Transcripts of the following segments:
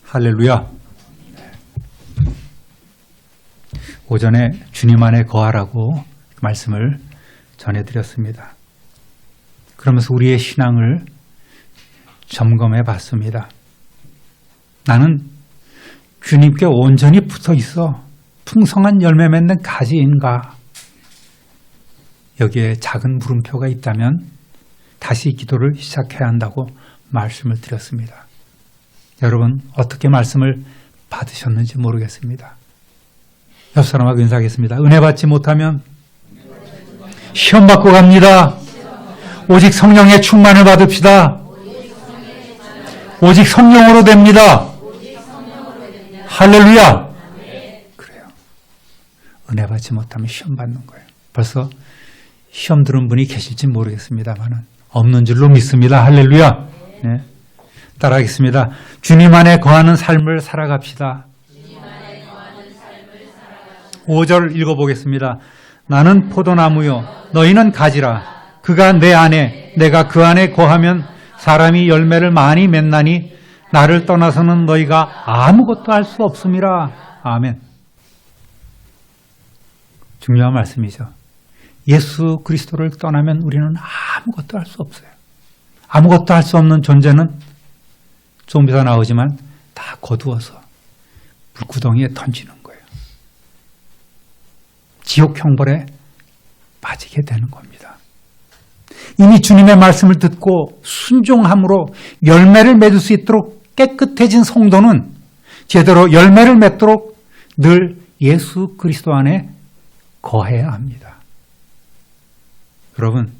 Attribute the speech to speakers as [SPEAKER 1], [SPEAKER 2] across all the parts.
[SPEAKER 1] 할렐루야. 오전에 주님 안에 거하라고 말씀을 전해드렸습니다. 그러면서 우리의 신앙을 점검해 봤습니다. 나는 주님께 온전히 붙어 있어 풍성한 열매 맺는 가지인가? 여기에 작은 물음표가 있다면 다시 기도를 시작해야 한다고 말씀을 드렸습니다. 여러분 어떻게 말씀을 받으셨는지 모르겠습니다. 옆 사람하고 인사하겠습니다. 은혜 받지 못하면 시험 받고 갑니다. 오직 성령의 충만을 받읍시다. 오직 성령으로 됩니다. 할렐루야. 그래요. 은혜 받지 못하면 시험 받는 거예요. 벌써 시험 들은 분이 계실지 모르겠습니다만 없는 줄로 믿습니다. 할렐루야. 네. 따라하겠습니다. 주님 안에 거하는 삶을 살아갑시다. 5절 읽어보겠습니다. 나는 포도나무요 너희는 가지라. 그가 내 안에 내가 그 안에 거하면 사람이 열매를 많이 맺나니 나를 떠나서는 너희가 아무것도 할 수 없음이라. 아멘. 중요한 말씀이죠. 예수 그리스도를 떠나면 우리는 아무것도 할 수 없어요. 아무것도 할 수 없는 존재는 좀 이따 나오지만 다 거두어서 불구덩이에 던지는 거예요. 지옥 형벌에 빠지게 되는 겁니다. 이미 주님의 말씀을 듣고 순종함으로 열매를 맺을 수 있도록 깨끗해진 성도는 제대로 열매를 맺도록 늘 예수 그리스도 안에 거해야 합니다. 여러분,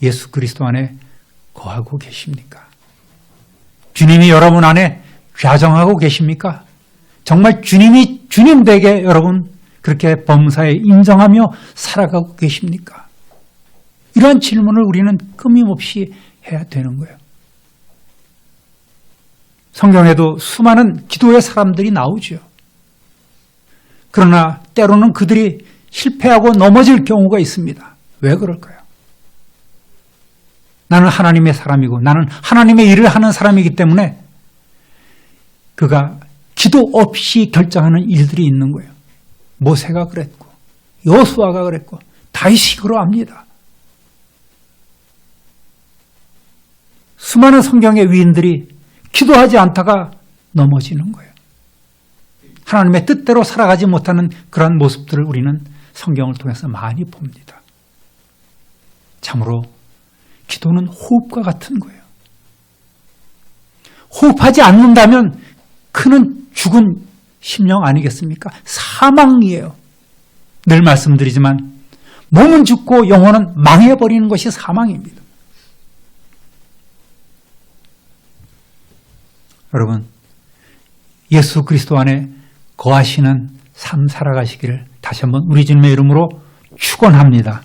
[SPEAKER 1] 예수 그리스도 안에 거하고 계십니까? 주님이 여러분 안에 좌정하고 계십니까? 정말 주님이 주님 되게 여러분 그렇게 범사에 인정하며 살아가고 계십니까? 이러한 질문을 우리는 끊임없이 해야 되는 거예요. 성경에도 수많은 기도의 사람들이 나오죠. 그러나 때로는 그들이 실패하고 넘어질 경우가 있습니다. 왜 그럴까요? 나는 하나님의 사람이고 나는 하나님의 일을 하는 사람이기 때문에 그가 기도 없이 결정하는 일들이 있는 거예요. 모세가 그랬고 여호수아가 그랬고 다윗이 그러합니다. 수많은 성경의 위인들이 기도하지 않다가 넘어지는 거예요. 하나님의 뜻대로 살아가지 못하는 그런 모습들을 우리는 성경을 통해서 많이 봅니다. 참으로 기도는 호흡과 같은 거예요. 호흡하지 않는다면 그는 죽은 심령 아니겠습니까? 사망이에요. 늘 말씀드리지만 몸은 죽고 영혼은 망해버리는 것이 사망입니다. 여러분, 예수 그리스도 안에 거하시는 삶 살아가시기를 다시 한번 우리 주님의 이름으로 축원합니다.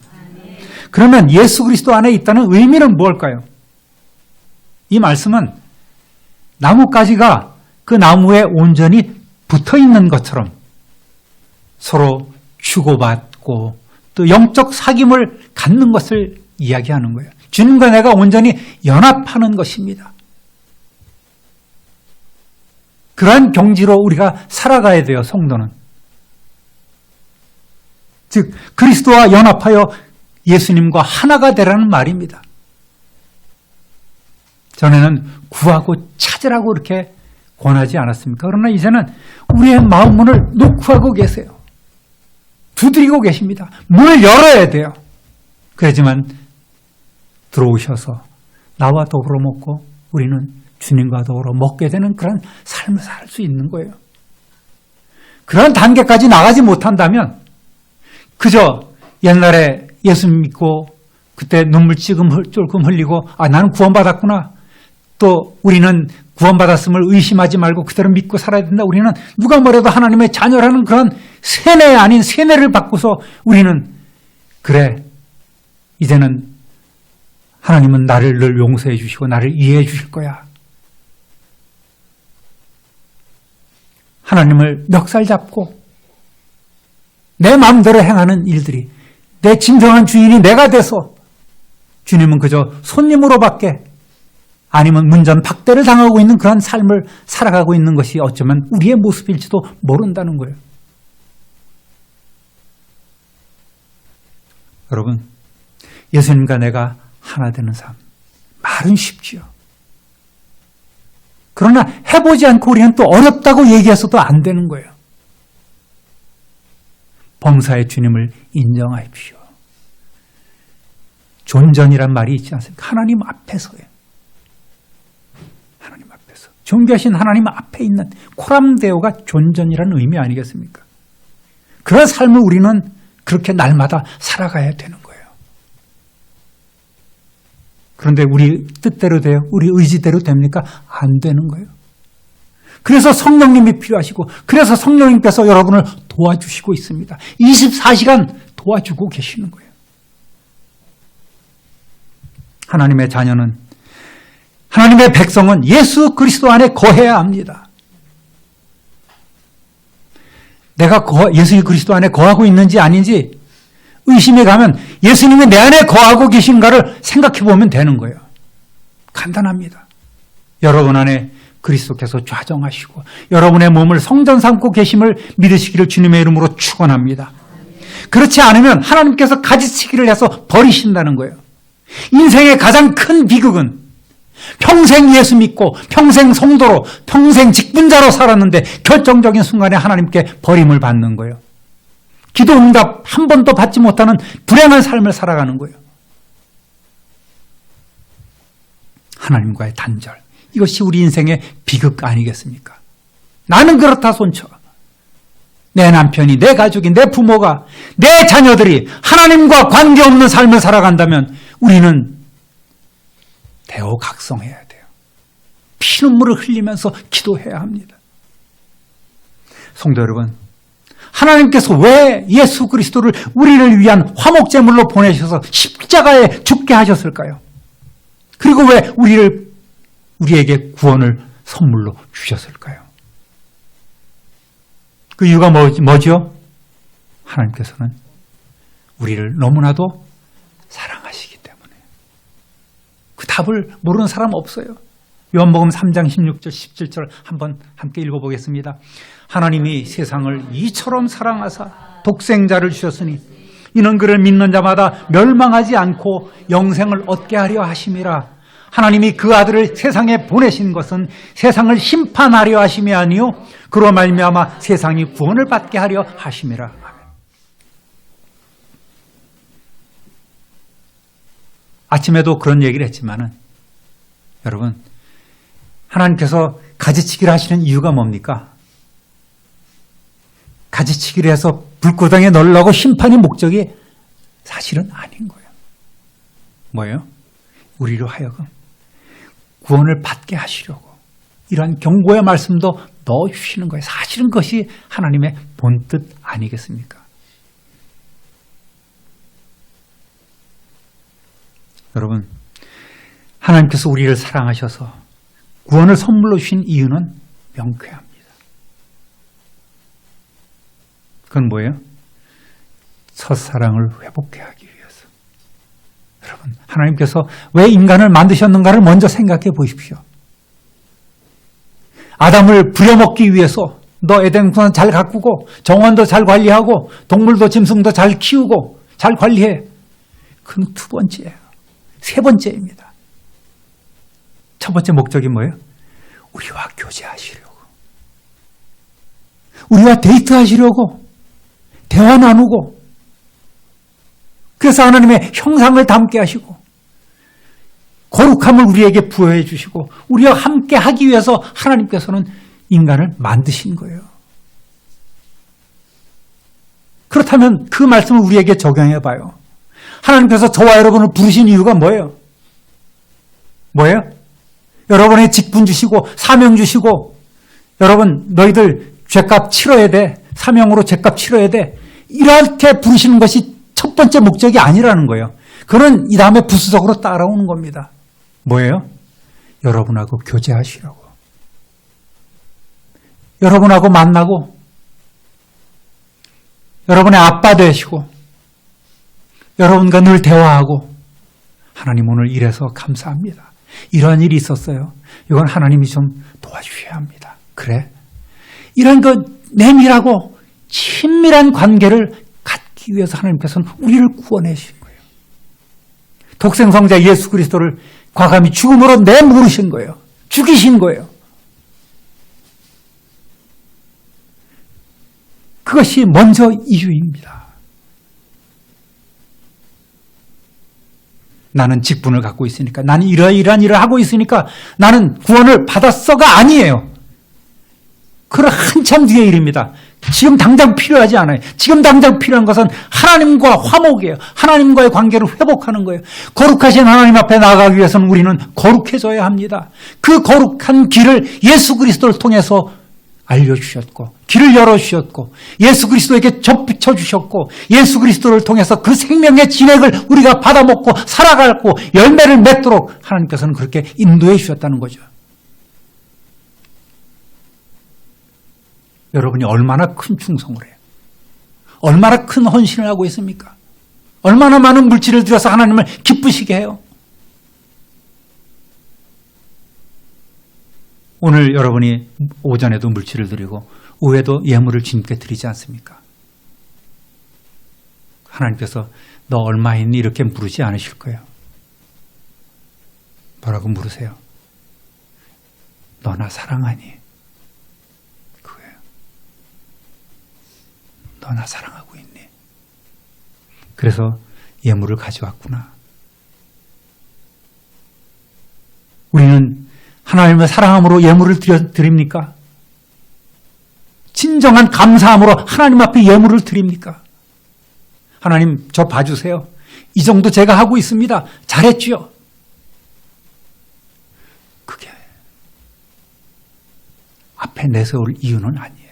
[SPEAKER 1] 그러면 예수 그리스도 안에 있다는 의미는 무엇일까요? 이 말씀은 나뭇가지가 그 나무에 온전히 붙어 있는 것처럼 서로 주고받고 또 영적 사귐을 갖는 것을 이야기하는 거예요. 주님과 내가 온전히 연합하는 것입니다. 그러한 경지로 우리가 살아가야 돼요, 성도는. 즉 그리스도와 연합하여 예수님과 하나가 되라는 말입니다. 전에는 구하고 찾으라고 이렇게 권하지 않았습니까? 그러나 이제는 우리의 마음 문을 노크하고 계세요. 두드리고 계십니다. 문을 열어야 돼요. 그렇지만 들어오셔서 나와 더불어 먹고 우리는 주님과 더불어 먹게 되는 그런 삶을 살 수 있는 거예요. 그런 단계까지 나가지 못한다면 그저 옛날에 예수 믿고 그때 눈물 찔끔 흘리고 나는 구원받았구나. 또 우리는 구원받았음을 의심하지 말고 그대로 믿고 살아야 된다. 우리는 누가 뭐래도 하나님의 자녀라는 그런 세뇌 아닌 세뇌를 받고서 우리는 그래 이제는 하나님은 나를 늘 용서해 주시고 나를 이해해 주실 거야. 하나님을 멱살 잡고 내 마음대로 행하는 일들이 내 진정한 주인이 내가 돼서 주님은 그저 손님으로밖에 아니면 문전박대를 당하고 있는 그런 삶을 살아가고 있는 것이 어쩌면 우리의 모습일지도 모른다는 거예요. 여러분, 예수님과 내가 하나 되는 삶, 말은 쉽지요. 그러나 해보지 않고 우리는 또 어렵다고 얘기해서도 안 되는 거예요. 범사의 주님을 인정하십시오. 존전이란 말이 있지 않습니까? 하나님 앞에서요. 하나님 앞에서. 존귀하신 하나님 앞에 있는 코람데오가 존전이라는 의미 아니겠습니까? 그런 삶을 우리는 그렇게 날마다 살아가야 되는 거예요. 그런데 우리 뜻대로 돼요? 우리 의지대로 됩니까? 안 되는 거예요. 그래서 성령님이 필요하시고, 그래서 성령님께서 여러분을 도와주시고 있습니다. 24시간 도와주고 계시는 거예요. 하나님의 자녀는, 하나님의 백성은 예수 그리스도 안에 거해야 합니다. 내가 예수 그리스도 안에 거하고 있는지 아닌지 의심해 가면 예수님이 내 안에 거하고 계신가를 생각해 보면 되는 거예요. 간단합니다. 여러분 안에 그리스도께서 좌정하시고 여러분의 몸을 성전 삼고 계심을 믿으시기를 주님의 이름으로 축원합니다. 그렇지 않으면 하나님께서 가지치기를 해서 버리신다는 거예요. 인생의 가장 큰 비극은 평생 예수 믿고 평생 성도로 평생 직분자로 살았는데 결정적인 순간에 하나님께 버림을 받는 거예요. 기도 응답 한 번도 받지 못하는 불행한 삶을 살아가는 거예요. 하나님과의 단절, 이것이 우리 인생의 비극 아니겠습니까? 나는 그렇다 손쳐. 내 남편이, 내 가족이, 내 부모가, 내 자녀들이 하나님과 관계없는 삶을 살아간다면 우리는 대호각성해야 돼요. 피눈물을 흘리면서 기도해야 합니다. 성도 여러분, 하나님께서 왜 예수 그리스도를 우리를 위한 화목제물로 보내셔서 십자가에 죽게 하셨을까요? 그리고 왜 우리에게 구원을 선물로 주셨을까요? 그 이유가 뭐죠? 하나님께서는 우리를 너무나도 사랑하시기 때문에. 그 답을 모르는 사람 없어요. 요한복음 3장 16절 17절 한번 함께 읽어보겠습니다. 하나님이 세상을 이처럼 사랑하사 독생자를 주셨으니 이는 그를 믿는 자마다 멸망하지 않고 영생을 얻게 하려 하심이라. 하나님이 그 아들을 세상에 보내신 것은 세상을 심판하려 하심이 아니요 그로 말미암아 세상이 구원을 받게 하려 하심이라. 아침에도 그런 얘기를 했지만은 여러분, 하나님께서 가지치기를 하시는 이유가 뭡니까? 가지치기를 해서 불구덩이에 넣으려고 심판이 목적이 사실은 아닌 거예요. 뭐예요? 우리로 하여금 구원을 받게 하시려고 이러한 경고의 말씀도 넣어주시는 거예요. 사실은 그것이 하나님의 본뜻 아니겠습니까? 여러분, 하나님께서 우리를 사랑하셔서 구원을 선물로 주신 이유는 명쾌합니다. 그건 뭐예요? 첫사랑을 회복해 하기 위해서. 여러분, 하나님께서 왜 인간을 만드셨는가를 먼저 생각해 보십시오. 아담을 부려먹기 위해서 너 에덴동산 잘 가꾸고 정원도 잘 관리하고 동물도 짐승도 잘 키우고 잘 관리해. 그건 두 번째예요. 세 번째입니다. 첫 번째 목적이 뭐예요? 우리와 교제하시려고. 우리와 데이트하시려고. 대화 나누고. 그래서 하나님의 형상을 담게 하시고 거룩함을 우리에게 부여해 주시고 우리와 함께 하기 위해서 하나님께서는 인간을 만드신 거예요. 그렇다면 그 말씀을 우리에게 적용해 봐요. 하나님께서 저와 여러분을 부르신 이유가 뭐예요? 뭐예요? 여러분의 직분 주시고 사명 주시고 여러분 너희들 죄값 치러야 돼. 사명으로 죄값 치러야 돼. 이렇게 부르시는 것이 첫 번째 목적이 아니라는 거예요. 그는 이 다음에 부수적으로 따라오는 겁니다. 뭐예요? 여러분하고 교제하시려고. 여러분하고 만나고 여러분의 아빠 되시고 여러분과 늘 대화하고. 하나님 오늘 이래서 감사합니다. 이러한 일이 있었어요. 이건 하나님이 좀 도와주셔야 합니다. 그래? 이런 내밀하고 친밀한 관계를 갖기 위해서 하나님께서는 우리를 구원해 주신 거예요. 독생성자 예수 그리스도를 과감히 죽음으로 내모르신 거예요. 죽이신 거예요. 그것이 먼저 이유입니다. 나는 직분을 갖고 있으니까, 나는 이러이러한 일을 하고 있으니까 나는 구원을 받았어가 아니에요. 그건 한참 뒤의 일입니다. 지금 당장 필요하지 않아요. 지금 당장 필요한 것은 하나님과 화목이에요. 하나님과의 관계를 회복하는 거예요. 거룩하신 하나님 앞에 나아가기 위해서는 우리는 거룩해져야 합니다. 그 거룩한 길을 예수 그리스도를 통해서 알려주셨고, 길을 열어주셨고, 예수 그리스도에게 접붙여 주셨고, 예수 그리스도를 통해서 그 생명의 진액을 우리가 받아먹고 살아가고 열매를 맺도록 하나님께서는 그렇게 인도해 주셨다는 거죠. 여러분이 얼마나 큰 충성을 해요? 얼마나 큰 헌신을 하고 있습니까? 얼마나 많은 물질을 들여서 하나님을 기쁘시게 해요? 오늘 여러분이 오전에도 물질을 드리고 오후에도 예물을 주님께 드리지 않습니까? 하나님께서 너 얼마 있니? 이렇게 물으지 않으실 거예요. 뭐라고 물으세요? 너나 사랑하니? 그거예요. 너나 사랑하고 있니? 그래서 예물을 가져왔구나. 우리는 하나님의 사랑함으로 예물을 드립니까? 진정한 감사함으로 하나님 앞에 예물을 드립니까? 하나님, 저 봐주세요. 이 정도 제가 하고 있습니다. 잘했지요? 그게 앞에 내세울 이유는 아니에요.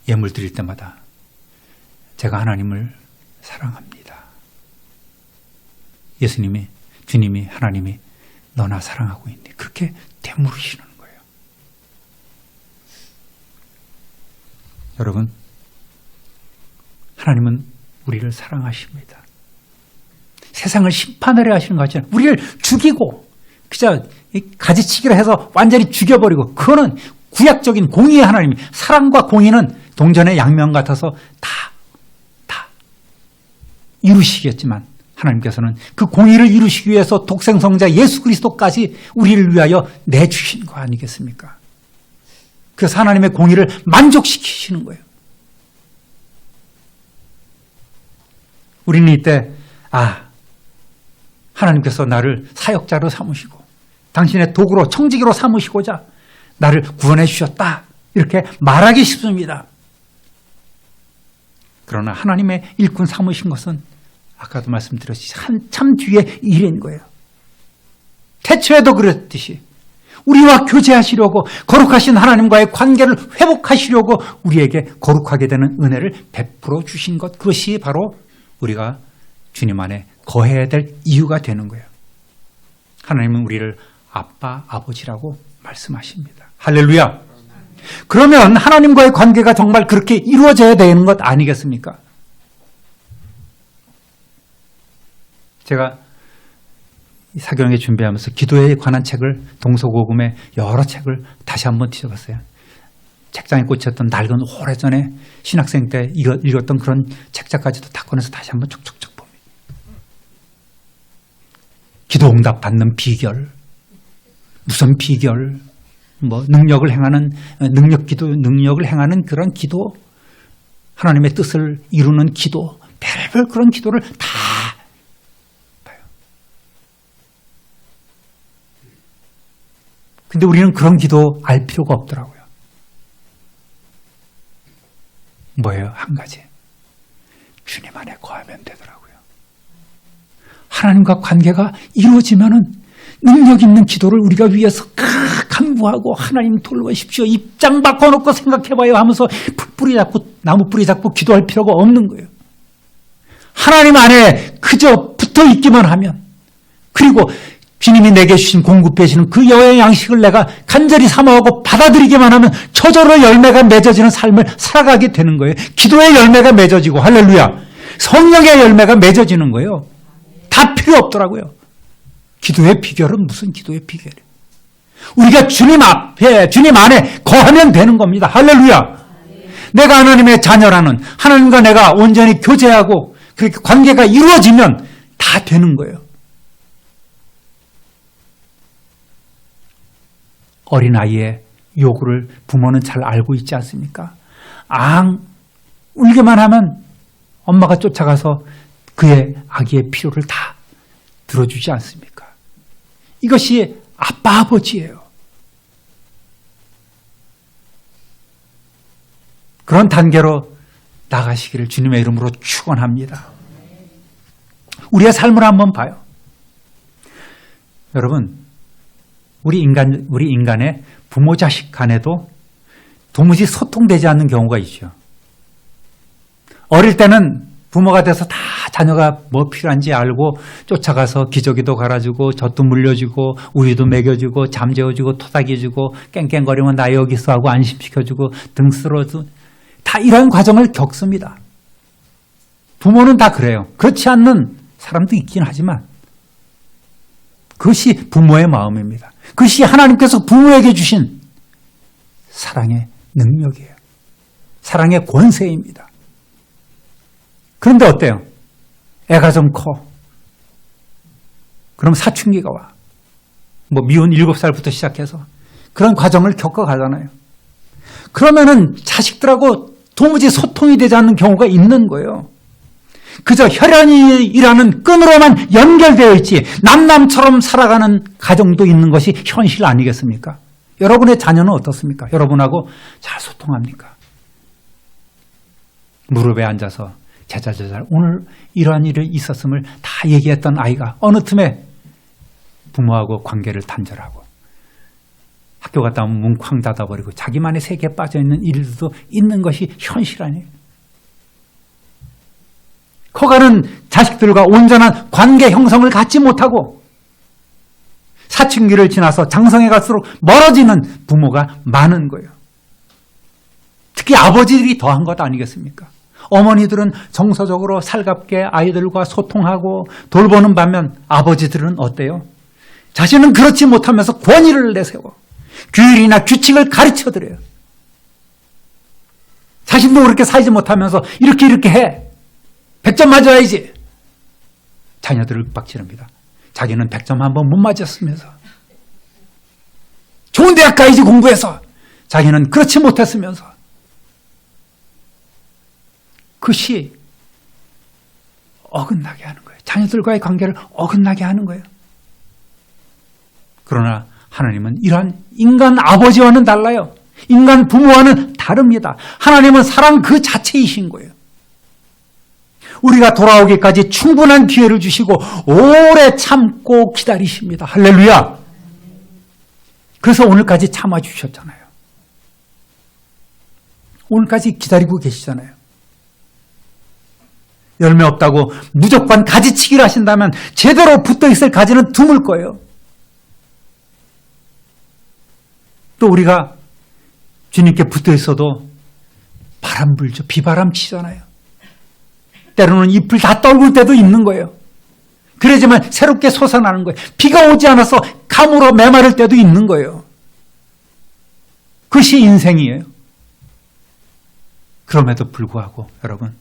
[SPEAKER 1] 예물 드릴 때마다 제가 하나님을 사랑합니다. 예수님이, 주님이, 하나님이 너나 사랑하고 있니? 그렇게 되물으시는 거예요. 여러분, 하나님은 우리를 사랑하십니다. 세상을 심판하려 하시는 거 같잖아요. 우리를 죽이고 그저 가지치기를 해서 완전히 죽여버리고, 그거는 구약적인 공의의 하나님, 사랑과 공의는 동전의 양면 같아서 다 이루시겠지만 하나님께서는 그 공의를 이루시기 위해서 독생성자 예수 그리스도까지 우리를 위하여 내주신 거 아니겠습니까? 그래서 하나님의 공의를 만족시키시는 거예요. 우리는 이때 하나님께서 나를 사역자로 삼으시고 당신의 도구로 청지기로 삼으시고자 나를 구원해 주셨다, 이렇게 말하기 쉽습니다. 그러나 하나님의 일꾼 삼으신 것은 아까도 말씀드렸듯이 한참 뒤의 일인 거예요. 태초에도 그랬듯이 우리와 교제하시려고, 거룩하신 하나님과의 관계를 회복하시려고 우리에게 거룩하게 되는 은혜를 베풀어 주신 것, 그것이 바로 우리가 주님 안에 거해야 될 이유가 되는 거예요. 하나님은 우리를 아빠, 아버지라고 말씀하십니다. 할렐루야. 그러면 하나님과의 관계가 정말 그렇게 이루어져야 되는 것 아니겠습니까? 제가 사경에 준비하면서 기도에 관한 책을, 동서고금의 여러 책을 다시 한번 뒤져봤어요. 책장에 꽂혔던 낡은 오래전에 신학생 때 읽었던 그런 책자까지도 다 꺼내서 다시 한번 촉촉촉 봅니다. 기도 응답 받는 비결, 무슨 비결, 능력을 행하는, 능력을 행하는 그런 기도, 하나님의 뜻을 이루는 기도, 별별 그런 기도를 다 봐요. 근데 우리는 그런 기도 알 필요가 없더라고요. 뭐예요? 한 가지. 주님 안에 거하면 되더라고요. 하나님과 관계가 이루어지면은 능력 있는 기도를 우리가 위해서 간구하고, 하나님 돌보십시오, 입장 바꿔놓고 생각해봐요 하면서 풀뿌리 잡고 나무 뿌리 잡고 기도할 필요가 없는 거예요. 하나님 안에 그저 붙어 있기만 하면, 그리고 주님이 내게 주신 공급해 주시는 그 여의 양식을 내가 간절히 사모하고 받아들이기만 하면 저절로 열매가 맺어지는 삶을 살아가게 되는 거예요. 기도의 열매가 맺어지고, 할렐루야, 성령의 열매가 맺어지는 거예요. 다 필요 없더라고요. 기도의 비결은 무슨 기도의 비결이에요? 우리가 주님 앞에, 주님 안에 거하면 되는 겁니다. 할렐루야. 내가 하나님의 자녀라는, 하나님과 내가 온전히 교제하고 그렇게 관계가 이루어지면 다 되는 거예요. 어린아이의 요구를 부모는 잘 알고 있지 않습니까? 울기만 하면 엄마가 쫓아가서 그의 아기의 필요를 다 들어주지 않습니까? 이것이 아빠 아버지예요. 그런 단계로 나가시기를 주님의 이름으로 축원합니다. 우리의 삶을 한번 봐요. 여러분, 우리 인간의 부모 자식 간에도 도무지 소통되지 않는 경우가 있죠. 어릴 때는 부모가 돼서 다 자녀가 뭐 필요한지 알고 쫓아가서 기저귀도 갈아주고 젖도 물려주고 우유도 먹여주고 잠재워주고 토닥여주고 깽깽거리면 나 여기 있어 하고 안심시켜주고 등 쓸어주고 다 이런 과정을 겪습니다. 부모는 다 그래요. 그렇지 않는 사람도 있긴 하지만 그것이 부모의 마음입니다. 그것이 하나님께서 부모에게 주신 사랑의 능력이에요. 사랑의 권세입니다. 그런데 어때요? 애가 좀 커. 그럼 사춘기가 와. 뭐 미운 7살부터 시작해서 그런 과정을 겪어가잖아요. 그러면은 자식들하고 도무지 소통이 되지 않는 경우가 있는 거예요. 그저 혈연이라는 끈으로만 연결되어 있지 남남처럼 살아가는 가정도 있는 것이 현실 아니겠습니까? 여러분의 자녀는 어떻습니까? 여러분하고 잘 소통합니까? 무릎에 앉아서 제자제자 오늘 이러한 일이 있었음을 다 얘기했던 아이가 어느 틈에 부모하고 관계를 단절하고 학교 갔다 오면 문 쾅 닫아버리고 자기만의 세계에 빠져있는 일들도 있는 것이 현실 아니에요. 커가는 자식들과 온전한 관계 형성을 갖지 못하고 사춘기를 지나서 장성에 갈수록 멀어지는 부모가 많은 거예요. 특히 아버지들이 더한 것 아니겠습니까? 어머니들은 정서적으로 살갑게 아이들과 소통하고 돌보는 반면 아버지들은 어때요? 자신은 그렇지 못하면서 권위를 내세워 규율이나 규칙을 가르쳐드려요. 자신도 그렇게 살지 못하면서 이렇게 해. 100점 맞아야지. 자녀들을 윽박지릅니다. 자기는 100점 한 번 못 맞았으면서 좋은 대학 가야지 공부해서 자기는 그렇지 못했으면서 그것이 어긋나게 하는 거예요. 자녀들과의 관계를 어긋나게 하는 거예요. 그러나 하나님은 이러한 인간 아버지와는 달라요. 인간 부모와는 다릅니다. 하나님은 사랑 그 자체이신 거예요. 우리가 돌아오기까지 충분한 기회를 주시고 오래 참고 기다리십니다. 할렐루야. 그래서 오늘까지 참아주셨잖아요. 오늘까지 기다리고 계시잖아요. 열매 없다고 무조건 가지치기를 하신다면 제대로 붙어있을 가지는 드물 거예요. 또 우리가 주님께 붙어있어도 바람 불죠. 비바람 치잖아요. 때로는 잎을 다 떨굴 때도 있는 거예요. 그러지만 새롭게 솟아나는 거예요. 비가 오지 않아서 가물어 메마를 때도 있는 거예요. 그것이 인생이에요. 그럼에도 불구하고 여러분,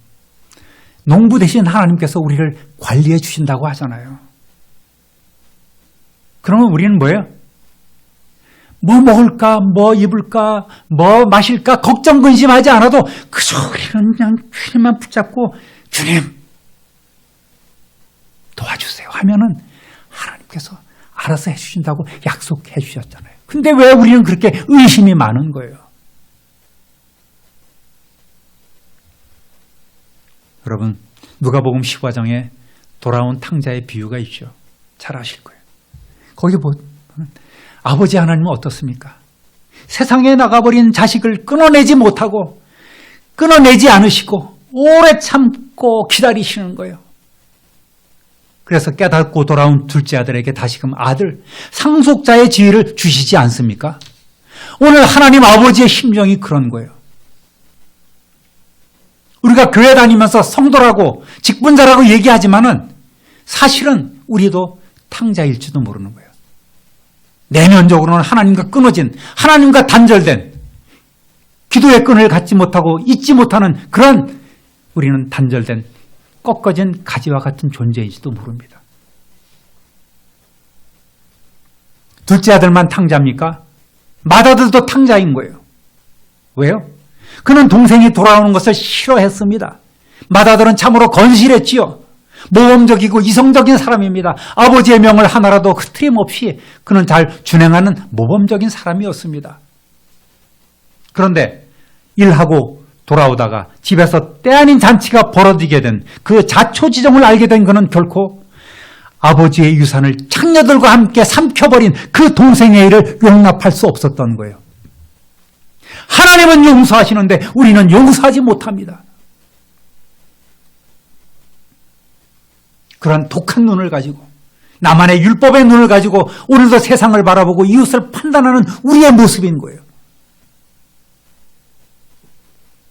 [SPEAKER 1] 농부 대신 하나님께서 우리를 관리해 주신다고 하잖아요. 그러면 우리는 뭐예요? 뭐 먹을까, 뭐 입을까, 뭐 마실까 걱정 근심하지 않아도 그저 우리는 그냥 주님만 붙잡고 주님 도와주세요 하면은 하나님께서 알아서 해주신다고 약속해 주셨잖아요. 근데 왜 우리는 그렇게 의심이 많은 거예요? 여러분, 누가복음 15장에 돌아온 탕자의 비유가 있죠. 잘 아실 거예요. 거기 보면 아버지 하나님은 어떻습니까? 세상에 나가버린 자식을 끊어내지 못하고 끊어내지 않으시고 오래 참고 기다리시는 거예요. 그래서 깨닫고 돌아온 둘째 아들에게 다시금 아들, 상속자의 지위를 주시지 않습니까? 오늘 하나님 아버지의 심정이 그런 거예요. 우리가 교회 다니면서 성도라고 직분자라고 얘기하지만은 사실은 우리도 탕자일지도 모르는 거예요. 내면적으로는 하나님과 끊어진, 하나님과 단절된, 기도의 끈을 갖지 못하고 잊지 못하는 그런 우리는 단절된 꺾어진 가지와 같은 존재인지도 모릅니다. 둘째 아들만 탕자입니까? 맏아들도 탕자인 거예요. 왜요? 그는 동생이 돌아오는 것을 싫어했습니다. 맏아들은 참으로 건실했지요. 모범적이고 이성적인 사람입니다. 아버지의 명을 하나라도 흐트림없이 그는 잘 준행하는 모범적인 사람이었습니다. 그런데 일하고 돌아오다가 집에서 때 아닌 잔치가 벌어지게 된 그 자초지종을 알게 된 그는 결코 아버지의 유산을 창녀들과 함께 삼켜버린 그 동생의 일을 용납할 수 없었던 거예요. 하나님은 용서하시는데 우리는 용서하지 못합니다. 그런 독한 눈을 가지고 나만의 율법의 눈을 가지고 오늘도 세상을 바라보고 이웃을 판단하는 우리의 모습인 거예요.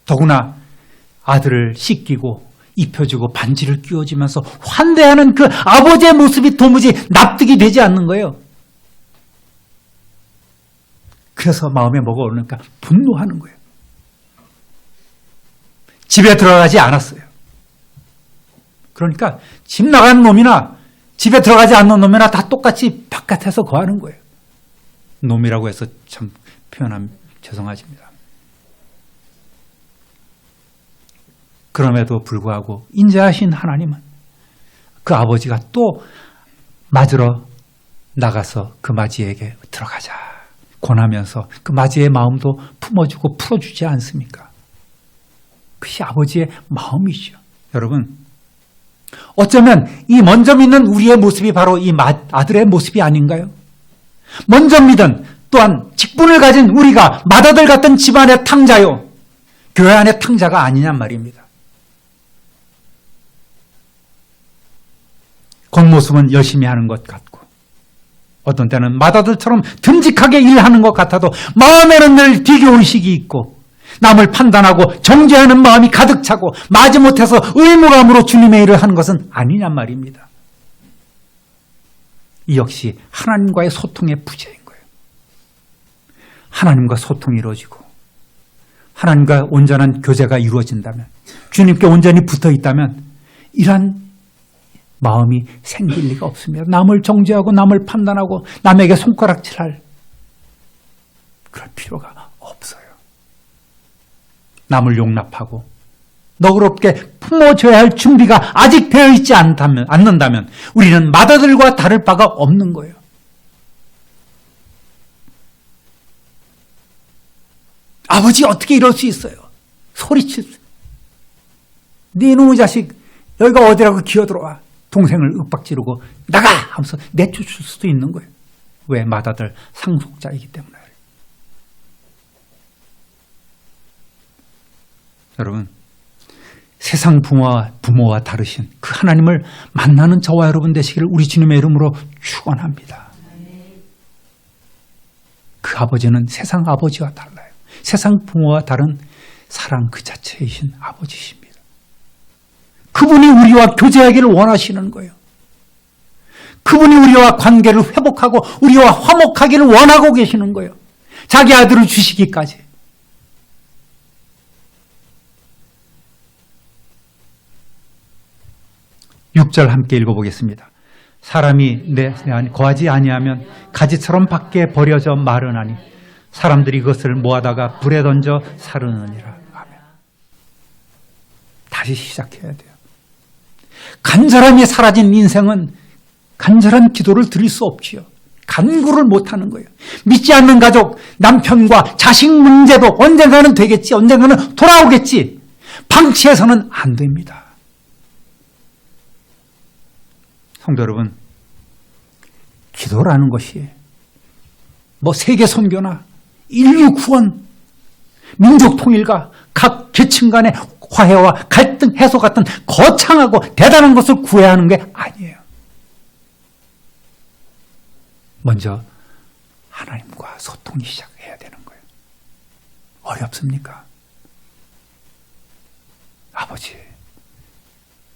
[SPEAKER 1] 더구나 아들을 씻기고 입혀주고 반지를 끼워주면서 환대하는 그 아버지의 모습이 도무지 납득이 되지 않는 거예요. 그래서 마음에 뭐가 오르니까 분노하는 거예요. 집에 들어가지 않았어요. 그러니까 집 나간 놈이나 집에 들어가지 않는 놈이나 다 똑같이 바깥에서 거하는 거예요. 놈이라고 해서 참 표현하면 죄송하십니다. 그럼에도 불구하고 인자하신 하나님은 그 아버지가 또 맞으러 나가서 그 맞이에게 들어가자 권하면서 그 맞이의 마음도 품어주고 풀어주지 않습니까? 그것이 아버지의 마음이죠. 여러분, 어쩌면 이 먼저 믿는 우리의 모습이 바로 이 아들의 모습이 아닌가요? 먼저 믿은 또한 직분을 가진 우리가 맏아들 같은 집안의 탕자요, 교회 안의 탕자가 아니냔 말입니다. 겉모습은 열심히 하는 것 같고 어떤 때는 맏아들처럼 듬직하게 일하는 것 같아도 마음에는 늘 비교의식이 있고 남을 판단하고 정죄하는 마음이 가득 차고 마지못해서 의무감으로 주님의 일을 하는 것은 아니냔 말입니다. 이 역시 하나님과의 소통의 부재인 거예요. 하나님과 소통이 이루어지고 하나님과 온전한 교제가 이루어진다면, 주님께 온전히 붙어 있다면 이러한 마음이 생길 리가 없습니다. 남을 정죄하고 남을 판단하고 남에게 손가락질할 그럴 필요가 없어요. 남을 용납하고 너그럽게 품어줘야 할 준비가 아직 되어 있지 않는다면 우리는 맏아들과 다를 바가 없는 거예요. 아버지 어떻게 이럴 수 있어요? 소리칠 네 놈의 자식 여기가 어디라고 기어들어와. 동생을 윽박지르고 나가 하면서 내쫓을 수도 있는 거예요. 왜? 맏아들 상속자이기 때문에. 여러분, 세상 부모와 다르신 그 하나님을 만나는 저와 여러분 되시기를 우리 주님의 이름으로 축원합니다. 그 아버지는 세상 아버지와 달라요. 세상 부모와 다른 사랑 그 자체이신 아버지십니다. 그분이 우리와 교제하기를 원하시는 거예요. 그분이 우리와 관계를 회복하고 우리와 화목하기를 원하고 계시는 거예요. 자기 아들을 주시기까지. 육 절 함께 읽어보겠습니다. 사람이 내 안에 거하지 아니하면 가지처럼 밖에 버려져 마르나니 사람들이 그것을 모아다가 불에 던져 사르느니라. 아멘. 다시 시작해야 돼요. 간절함이 사라진 인생은 간절한 기도를 드릴 수 없지요. 간구를 못하는 거예요. 믿지 않는 가족, 남편과 자식 문제도 언젠가는 되겠지, 언젠가는 돌아오겠지. 방치해서는 안 됩니다. 성도 여러분, 기도라는 것이 세계 선교나 인류 구원, 민족 통일과 각 계층 간의 화해와 갈등 해소 같은 거창하고 대단한 것을 구해야 하는 게 아니에요. 먼저 하나님과 소통이 시작해야 되는 거예요. 어렵습니까? 아버지,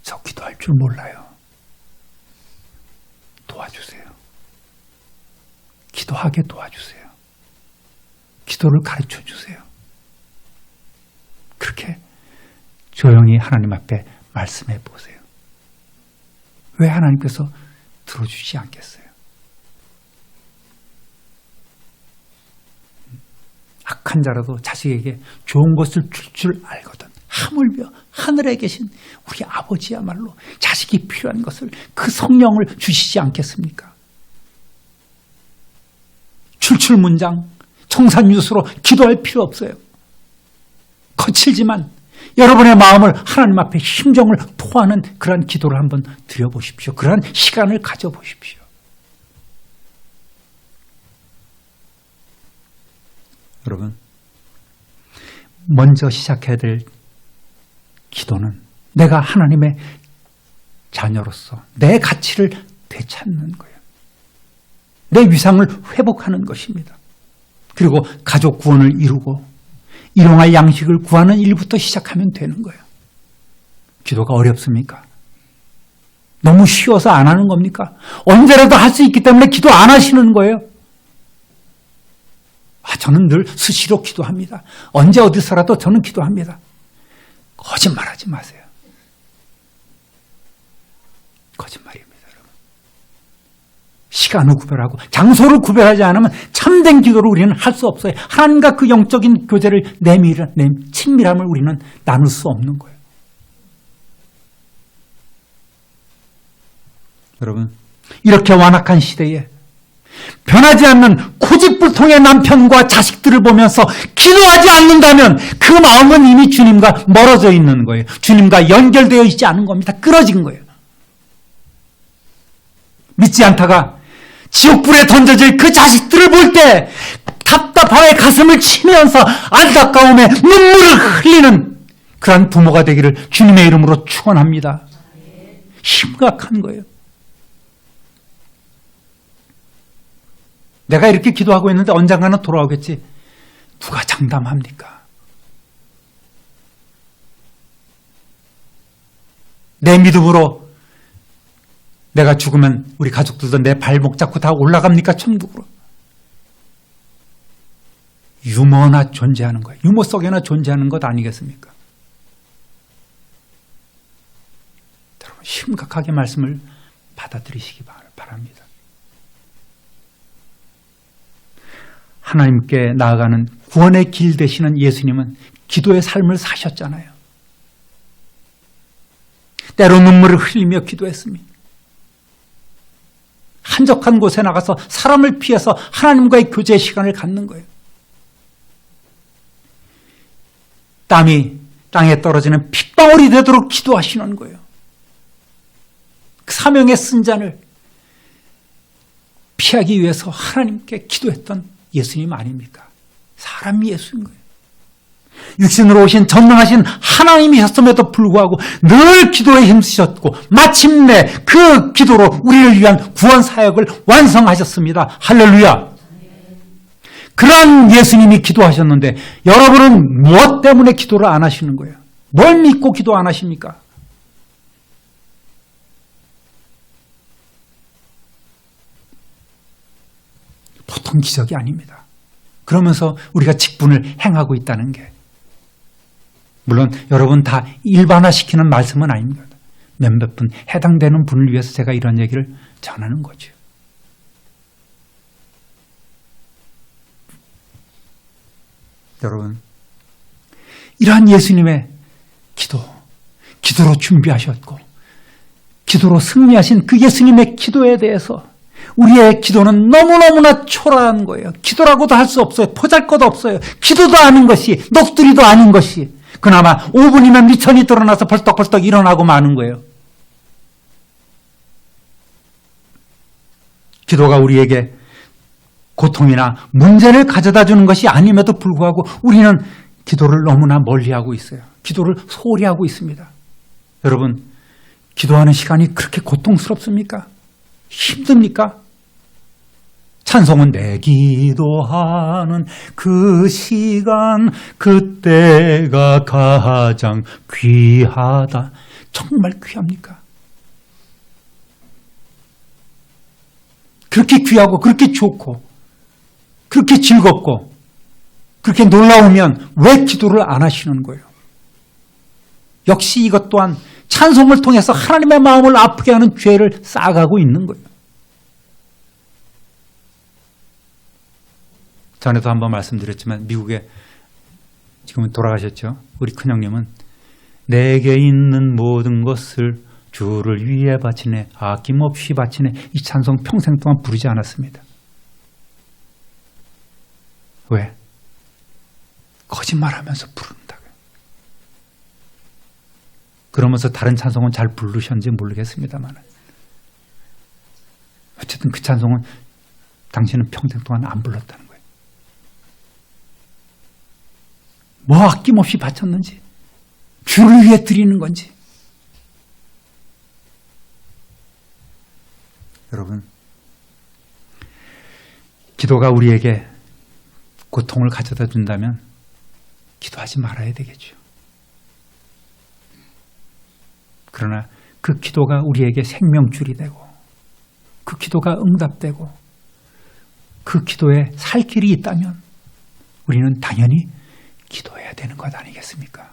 [SPEAKER 1] 저 기도할 줄 몰라요. 도와주세요. 기도하게 도와주세요. 기도를 가르쳐 주세요. 그렇게 조용히 하나님 앞에 말씀해 보세요. 왜 하나님께서 들어주지 않겠어요? 악한 자라도 자식에게 좋은 것을 줄 줄 알거든. 하물며 하늘에 계신 우리 아버지야말로 자식이 필요한 것을 그 성령을 주시지 않겠습니까? 출출문장, 청산유수로 기도할 필요 없어요. 거칠지만 여러분의 마음을 하나님 앞에 심정을 토하는 그러한 기도를 한번 드려보십시오. 그러한 시간을 가져보십시오. 여러분, 먼저 시작해야 될 기도는 내가 하나님의 자녀로서 내 가치를 되찾는 거예요. 내 위상을 회복하는 것입니다. 그리고 가족 구원을 이루고 일용할 양식을 구하는 일부터 시작하면 되는 거예요. 기도가 어렵습니까? 너무 쉬워서 안 하는 겁니까? 언제라도 할 수 있기 때문에 기도 안 하시는 거예요. 저는 늘 수시로 기도합니다. 언제 어디서라도 저는 기도합니다. 거짓말하지 마세요. 거짓말입니다, 여러분. 시간을 구별하고 장소를 구별하지 않으면 참된 기도를 우리는 할 수 없어요. 하나님과 그 영적인 교제를 친밀함을 우리는 나눌 수 없는 거예요. 여러분, 이렇게 완악한 시대에 변하지 않는 고집불통의 남편과 자식들을 보면서 기도하지 않는다면 그 마음은 이미 주님과 멀어져 있는 거예요. 주님과 연결되어 있지 않은 겁니다. 끊어진 거예요. 믿지 않다가 지옥불에 던져질 그 자식들을 볼 때 답답함에 가슴을 치면서 안타까움에 눈물을 흘리는 그런 부모가 되기를 주님의 이름으로 축원합니다. 심각한 거예요. 내가 이렇게 기도하고 있는데 언젠가는 돌아오겠지. 누가 장담합니까? 내 믿음으로 내가 죽으면 우리 가족들도 내 발목 잡고 다 올라갑니까? 천국으로. 유머나 존재하는 거예요. 유머 속에나 존재하는 것 아니겠습니까? 여러분, 심각하게 말씀을 받아들이시기 바랍니다. 하나님께 나아가는 구원의 길 되시는 예수님은 기도의 삶을 사셨잖아요. 때로 눈물을 흘리며 기도했습니다. 한적한 곳에 나가서 사람을 피해서 하나님과의 교제 시간을 갖는 거예요. 땀이 땅에 떨어지는 핏방울이 되도록 기도하시는 거예요. 그 사명의 쓴잔을 피하기 위해서 하나님께 기도했던 예수님 아닙니까? 사람 예수인 거예요. 육신으로 오신 전능하신 하나님이셨음에도 불구하고 늘 기도에 힘쓰셨고 마침내 그 기도로 우리를 위한 구원 사역을 완성하셨습니다. 할렐루야. 그런 예수님이 기도하셨는데 여러분은 무엇 때문에 기도를 안 하시는 거예요? 뭘 믿고 기도 안 하십니까? 보통 기적이 아닙니다. 그러면서 우리가 직분을 행하고 있다는 게 물론 여러분 다 일반화시키는 말씀은 아닙니다. 몇몇 분 해당되는 분을 위해서 제가 이런 얘기를 전하는 거죠. 여러분, 이러한 예수님의 기도로 준비하셨고 기도로 승리하신 그 예수님의 기도에 대해서 우리의 기도는 너무너무나 초라한 거예요. 기도라고도 할 수 없어요. 보잘것 없어요. 기도도 아닌 것이, 녹두리도 아닌 것이 그나마 5분이면 미천이 드러나서 벌떡벌떡 일어나고 마는 거예요. 기도가 우리에게 고통이나 문제를 가져다 주는 것이 아님에도 불구하고 우리는 기도를 너무나 멀리하고 있어요. 기도를 소홀히 하고 있습니다. 여러분, 기도하는 시간이 그렇게 고통스럽습니까? 힘듭니까? 찬송은 내 기도하는 그 시간 그때가 가장 귀하다. 정말 귀합니까? 그렇게 귀하고 그렇게 좋고 그렇게 즐겁고 그렇게 놀라우면 왜 기도를 안 하시는 거예요? 역시 이것 또한 찬송을 통해서 하나님의 마음을 아프게 하는 죄를 쌓아가고 있는 거예요. 전에도 한번 말씀드렸지만 미국에 지금은 돌아가셨죠. 우리 큰형님은 내게 있는 모든 것을 주를 위해 바치네, 아낌없이 바치네, 이 찬송 평생 동안 부르지 않았습니다. 왜? 거짓말하면서 부른다고요. 그러면서 다른 찬송은 잘 부르셨는지 모르겠습니다만 어쨌든 그 찬송은 당신은 평생 동안 안 불렀다는 거예요. 뭐 아낌없이 바쳤는지, 주를 위해 드리는 건지. 여러분, 기도가 우리에게 고통을 가져다 준다면 기도하지 말아야 되겠죠. 그러나 그 기도가 우리에게 생명줄이 되고 그 기도가 응답되고 그 기도에 살 길이 있다면 우리는 당연히 기도해야 되는 것 아니겠습니까?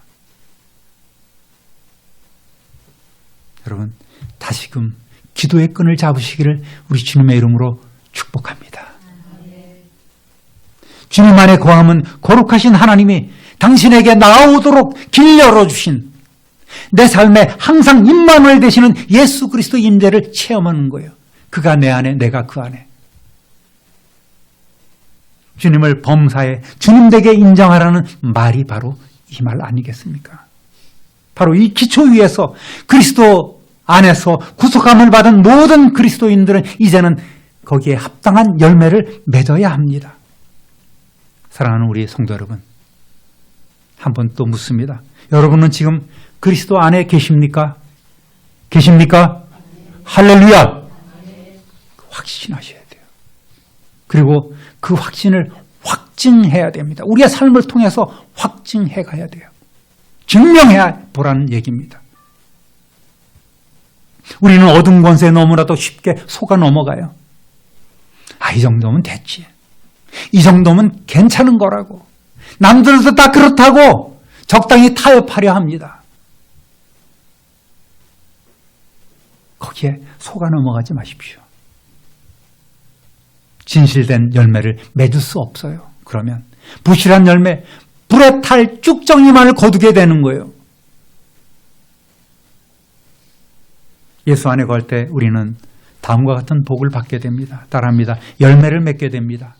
[SPEAKER 1] 여러분, 다시금 기도의 끈을 잡으시기를 우리 주님의 이름으로 축복합니다. 주님 안에 거함은 거룩하신 하나님이 당신에게 나아오도록 길 열어주신 내 삶에 항상 임마누엘 되시는 예수 그리스도 임재를 체험하는 거예요. 그가 내 안에, 내가 그 안에. 주님을 범사에 주님 되게 인정하라는 말이 바로 이 말 아니겠습니까? 바로 이 기초 위에서 그리스도 안에서 구속함을 받은 모든 그리스도인들은 이제는 거기에 합당한 열매를 맺어야 합니다. 사랑하는 우리 성도 여러분, 한 번 또 묻습니다. 여러분은 지금 그리스도 안에 계십니까? 계십니까? 할렐루야! 확신하셔야 돼요. 그리고 그 확신을 확증해야 됩니다. 우리의 삶을 통해서 확증해 가야 돼요. 증명해 보라는 얘기입니다. 우리는 어둠 권세에 너무나도 쉽게 속아 넘어가요. 이 정도면 됐지. 이 정도면 괜찮은 거라고. 남들도 다 그렇다고 적당히 타협하려 합니다. 거기에 속아 넘어가지 마십시오. 진실된 열매를 맺을 수 없어요. 그러면 부실한 열매, 불에 탈 쭉정이만을 거두게 되는 거예요. 예수 안에 걸 때 우리는 다음과 같은 복을 받게 됩니다. 따라합니다. 열매를 맺게 됩니다.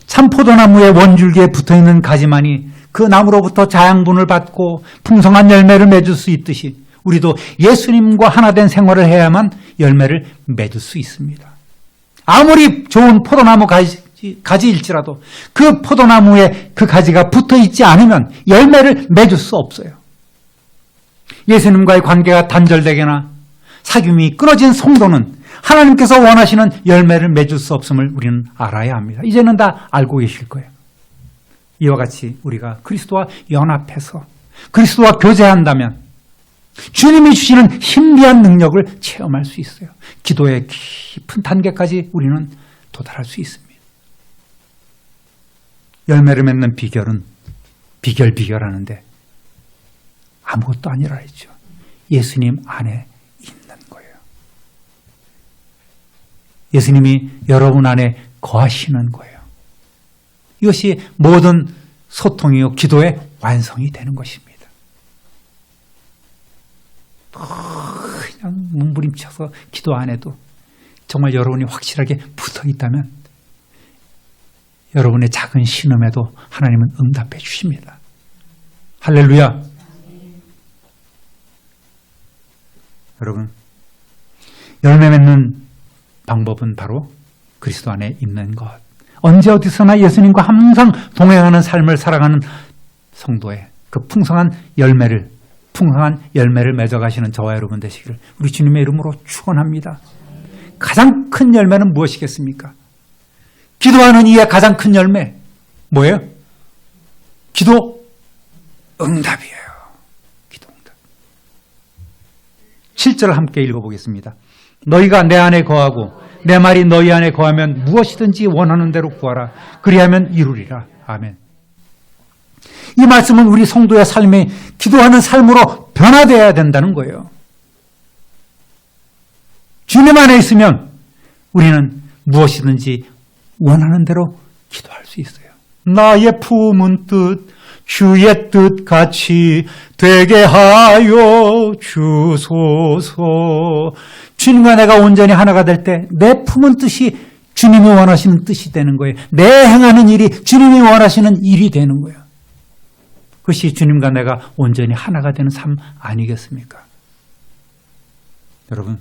[SPEAKER 1] 참포도나무의 원줄기에 붙어있는 가지만이 그 나무로부터 자양분을 받고 풍성한 열매를 맺을 수 있듯이 우리도 예수님과 하나 된 생활을 해야만 열매를 맺을 수 있습니다. 아무리 좋은 포도나무 가지일지라도 그 포도나무에 그 가지가 붙어있지 않으면 열매를 맺을 수 없어요. 예수님과의 관계가 단절되거나 사귐이 끊어진 성도는 하나님께서 원하시는 열매를 맺을 수 없음을 우리는 알아야 합니다. 이제는 다 알고 계실 거예요. 이와 같이 우리가 그리스도와 연합해서 그리스도와 교제한다면 주님이 주시는 신비한 능력을 체험할 수 있어요. 기도의 깊은 단계까지 우리는 도달할 수 있습니다. 열매를 맺는 비결은 비결하는데 아무것도 아니라 했죠. 예수님 안에 있는 거예요. 예수님이 여러분 안에 거하시는 거예요. 이것이 모든 소통이요 기도의 완성이 되는 것입니다. 그냥 몸부림쳐서 기도 안 해도 정말 여러분이 확실하게 붙어 있다면 여러분의 작은 신음에도 하나님은 응답해 주십니다. 할렐루야. 여러분, 열매 맺는 방법은 바로 그리스도 안에 있는 것. 언제 어디서나 예수님과 항상 동행하는 삶을 살아가는 성도의 그 풍성한 열매를 맺어가시는 저와 여러분 되시기를 우리 주님의 이름으로 축원합니다. 가장 큰 열매는 무엇이겠습니까? 기도하는 이의 가장 큰 열매 뭐예요? 기도 응답이에요. 기도 응답. 7절을 함께 읽어보겠습니다. 너희가 내 안에 거하고 내 말이 너희 안에 거하면 무엇이든지 원하는 대로 구하라. 그리하면 이루리라. 아멘. 이 말씀은 우리 성도의 삶이 기도하는 삶으로 변화되어야 된다는 거예요. 주님 안에 있으면 우리는 무엇이든지 원하는 대로 기도할 수 있어요. 나의 품은 뜻 주의 뜻 같이 되게 하여 주소서. 주님과 내가 온전히 하나가 될 때 내 품은 뜻이 주님이 원하시는 뜻이 되는 거예요. 내 행하는 일이 주님이 원하시는 일이 되는 거예요. 그것이 주님과 내가 온전히 하나가 되는 삶 아니겠습니까? 여러분,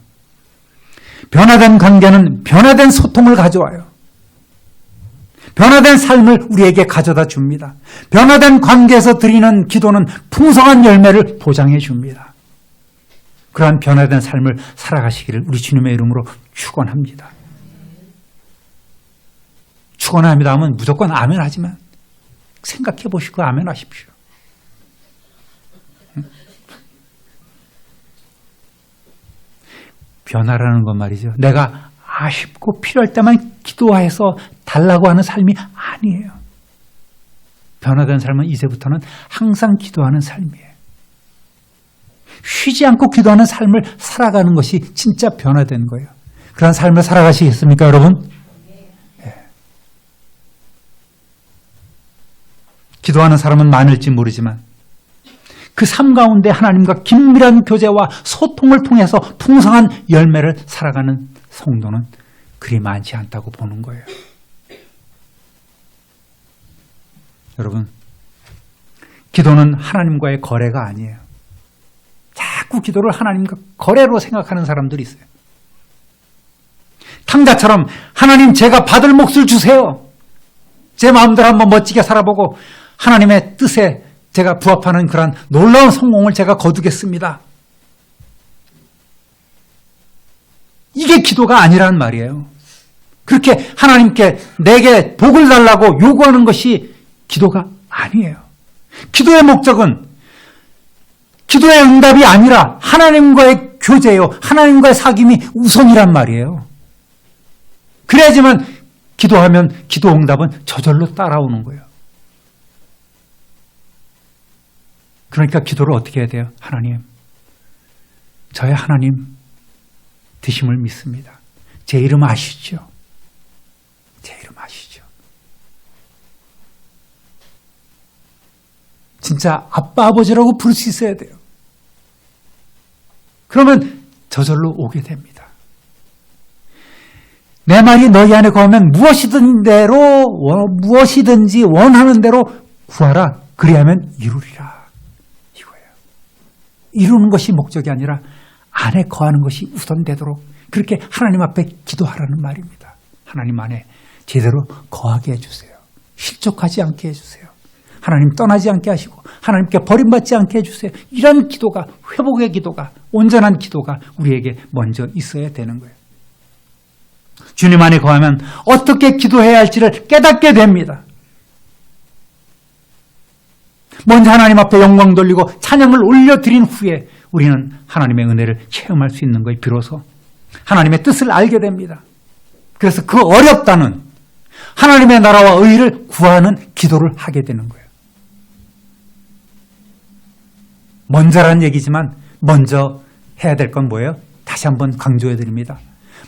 [SPEAKER 1] 변화된 관계는 변화된 소통을 가져와요. 변화된 삶을 우리에게 가져다 줍니다. 변화된 관계에서 드리는 기도는 풍성한 열매를 보장해 줍니다. 그러한 변화된 삶을 살아가시기를 우리 주님의 이름으로 축원합니다. 축원합니다 하면 무조건 아멘 하지만 생각해 보시고 아멘 하십시오. 변화라는 건 말이죠. 내가 아쉽고 필요할 때만 기도해서 달라고 하는 삶이 아니에요. 변화된 삶은 이제부터는 항상 기도하는 삶이에요. 쉬지 않고 기도하는 삶을 살아가는 것이 진짜 변화된 거예요. 그런 삶을 살아가시겠습니까, 여러분? 네. 기도하는 사람은 많을지 모르지만 그 삶 가운데 하나님과 긴밀한 교제와 소통을 통해서 풍성한 열매를 살아가는 성도는 그리 많지 않다고 보는 거예요. 여러분, 기도는 하나님과의 거래가 아니에요. 자꾸 기도를 하나님과 거래로 생각하는 사람들이 있어요. 탕자처럼 하나님 제가 받을 몫을 주세요. 제 마음대로 한번 멋지게 살아보고 하나님의 뜻에 제가 부합하는 그런 놀라운 성공을 제가 거두겠습니다. 이게 기도가 아니라는 말이에요. 그렇게 하나님께 내게 복을 달라고 요구하는 것이 기도가 아니에요. 기도의 목적은 기도의 응답이 아니라 하나님과의 교제요, 하나님과의 사귐이 우선이란 말이에요. 그래야지만 기도하면 기도 응답은 저절로 따라오는 거예요. 그러니까 기도를 어떻게 해야 돼요? 하나님, 저의 하나님 되심을 믿습니다. 제 이름 아시죠? 제 이름 아시죠? 진짜 아빠, 아버지라고 부를 수 있어야 돼요. 그러면 저절로 오게 됩니다. 내 말이 너희 안에 거하면 무엇이든지 원하는 대로 구하라. 그리하면 이루리라. 이거예요. 이루는 것이 목적이 아니라 안에 거하는 것이 우선되도록 그렇게 하나님 앞에 기도하라는 말입니다. 하나님 안에 제대로 거하게 해주세요. 실족하지 않게 해주세요. 하나님 떠나지 않게 하시고 하나님께 버림받지 않게 해주세요. 이런 기도가, 회복의 기도가, 온전한 기도가 우리에게 먼저 있어야 되는 거예요. 주님 안에 거하면 어떻게 기도해야 할지를 깨닫게 됩니다. 먼저 하나님 앞에 영광 돌리고 찬양을 올려드린 후에 우리는 하나님의 은혜를 체험할 수 있는 거에 비로소 하나님의 뜻을 알게 됩니다. 그래서 그 어렵다는 하나님의 나라와 의를 구하는 기도를 하게 되는 거예요. 먼저라는 얘기지만 먼저 해야 될 건 뭐예요? 다시 한번 강조해 드립니다.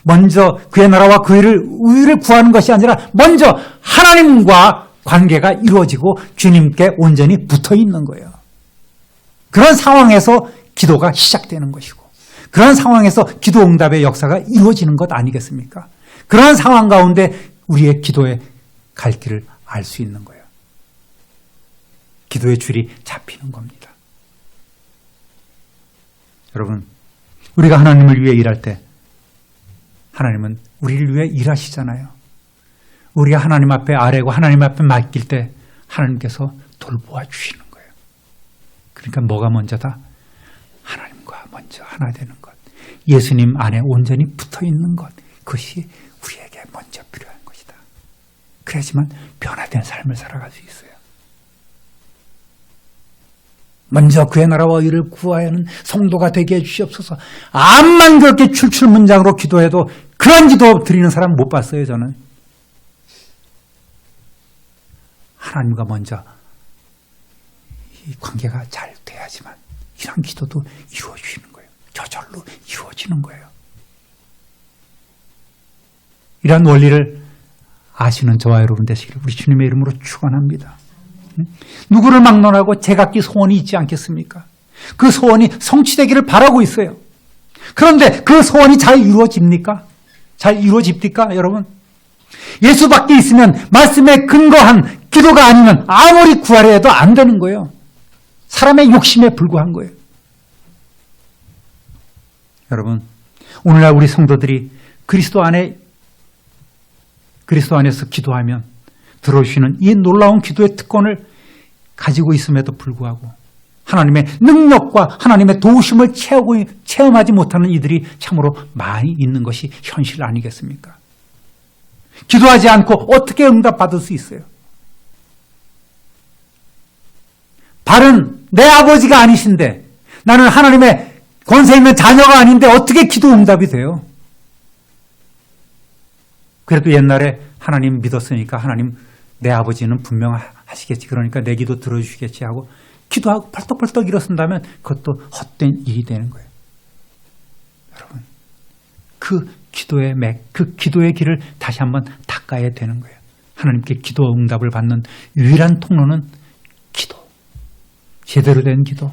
[SPEAKER 1] 먼저 그의 나라와 그 의를 구하는 것이 아니라 먼저 하나님과 관계가 이루어지고 주님께 온전히 붙어 있는 거예요. 그런 상황에서 기도가 시작되는 것이고 그런 상황에서 기도 응답의 역사가 이루어지는 것 아니겠습니까? 그런 상황 가운데 우리의 기도의 갈 길을 알 수 있는 거예요. 기도의 줄이 잡히는 겁니다. 여러분, 우리가 하나님을 위해 일할 때 하나님은 우리를 위해 일하시잖아요. 우리가 하나님 앞에 아뢰고 하나님 앞에 맡길 때 하나님께서 돌보아 주시는 거예요. 그러니까 뭐가 먼저다? 하나님과 먼저 하나 되는 것. 예수님 안에 온전히 붙어 있는 것. 그것이 우리에게 먼저 필요한 것이다. 그래야지만 변화된 삶을 살아갈 수 있어요. 먼저 그의 나라와 의를 구하여는 성도가 되게 해주시옵소서. 암만 그렇게 출출문장으로 기도해도 그런 기도 드리는 사람 못 봤어요, 저는. 하나님과 먼저 이 관계가 잘 돼야지만 이런 기도도 이루어지는 거예요. 저절로 이루어지는 거예요. 이런 원리를 아시는 저와 여러분 되시기를 우리 주님의 이름으로 축원합니다. 누구를 막론하고 제각기 소원이 있지 않겠습니까? 그 소원이 성취되기를 바라고 있어요. 그런데 그 소원이 잘 이루어집니까? 잘 이루어집니까, 여러분? 예수 밖에 있으면 말씀에 근거한 기도가 아니면 아무리 구하려 해도 안 되는 거예요. 사람의 욕심에 불과한 거예요. 여러분, 오늘날 우리 성도들이 그리스도 안에서 기도하면 들어주시는 이 놀라운 기도의 특권을 가지고 있음에도 불구하고 하나님의 능력과 하나님의 도우심을 체험하지 못하는 이들이 참으로 많이 있는 것이 현실 아니겠습니까? 기도하지 않고 어떻게 응답받을 수 있어요? 발은 내 아버지가 아니신데 나는 하나님의 권세 있는 자녀가 아닌데 어떻게 기도 응답이 돼요? 그래도 옛날에 하나님 믿었으니까 하나님 내 아버지는 분명 하시겠지. 그러니까 내 기도 들어주시겠지 하고 기도하고 벌떡벌떡 일어선다면 그것도 헛된 일이 되는 거예요. 여러분, 그 기도의 길을 다시 한번 닦아야 되는 거예요. 하나님께 기도 응답을 받는 유일한 통로는 기도. 제대로 된 기도.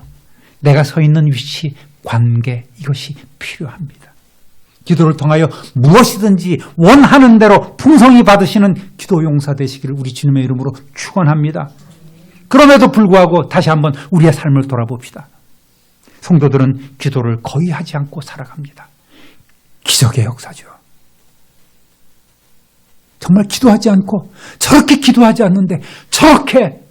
[SPEAKER 1] 내가 서 있는 위치, 관계, 이것이 필요합니다. 기도를 통하여 무엇이든지 원하는 대로 풍성히 받으시는 기도 용사 되시기를 우리 주님의 이름으로 축원합니다. 그럼에도 불구하고 다시 한번 우리의 삶을 돌아봅시다. 성도들은 기도를 거의 하지 않고 살아갑니다. 기적의 역사죠. 정말 기도하지 않고 저렇게 기도하지 않는데 저렇게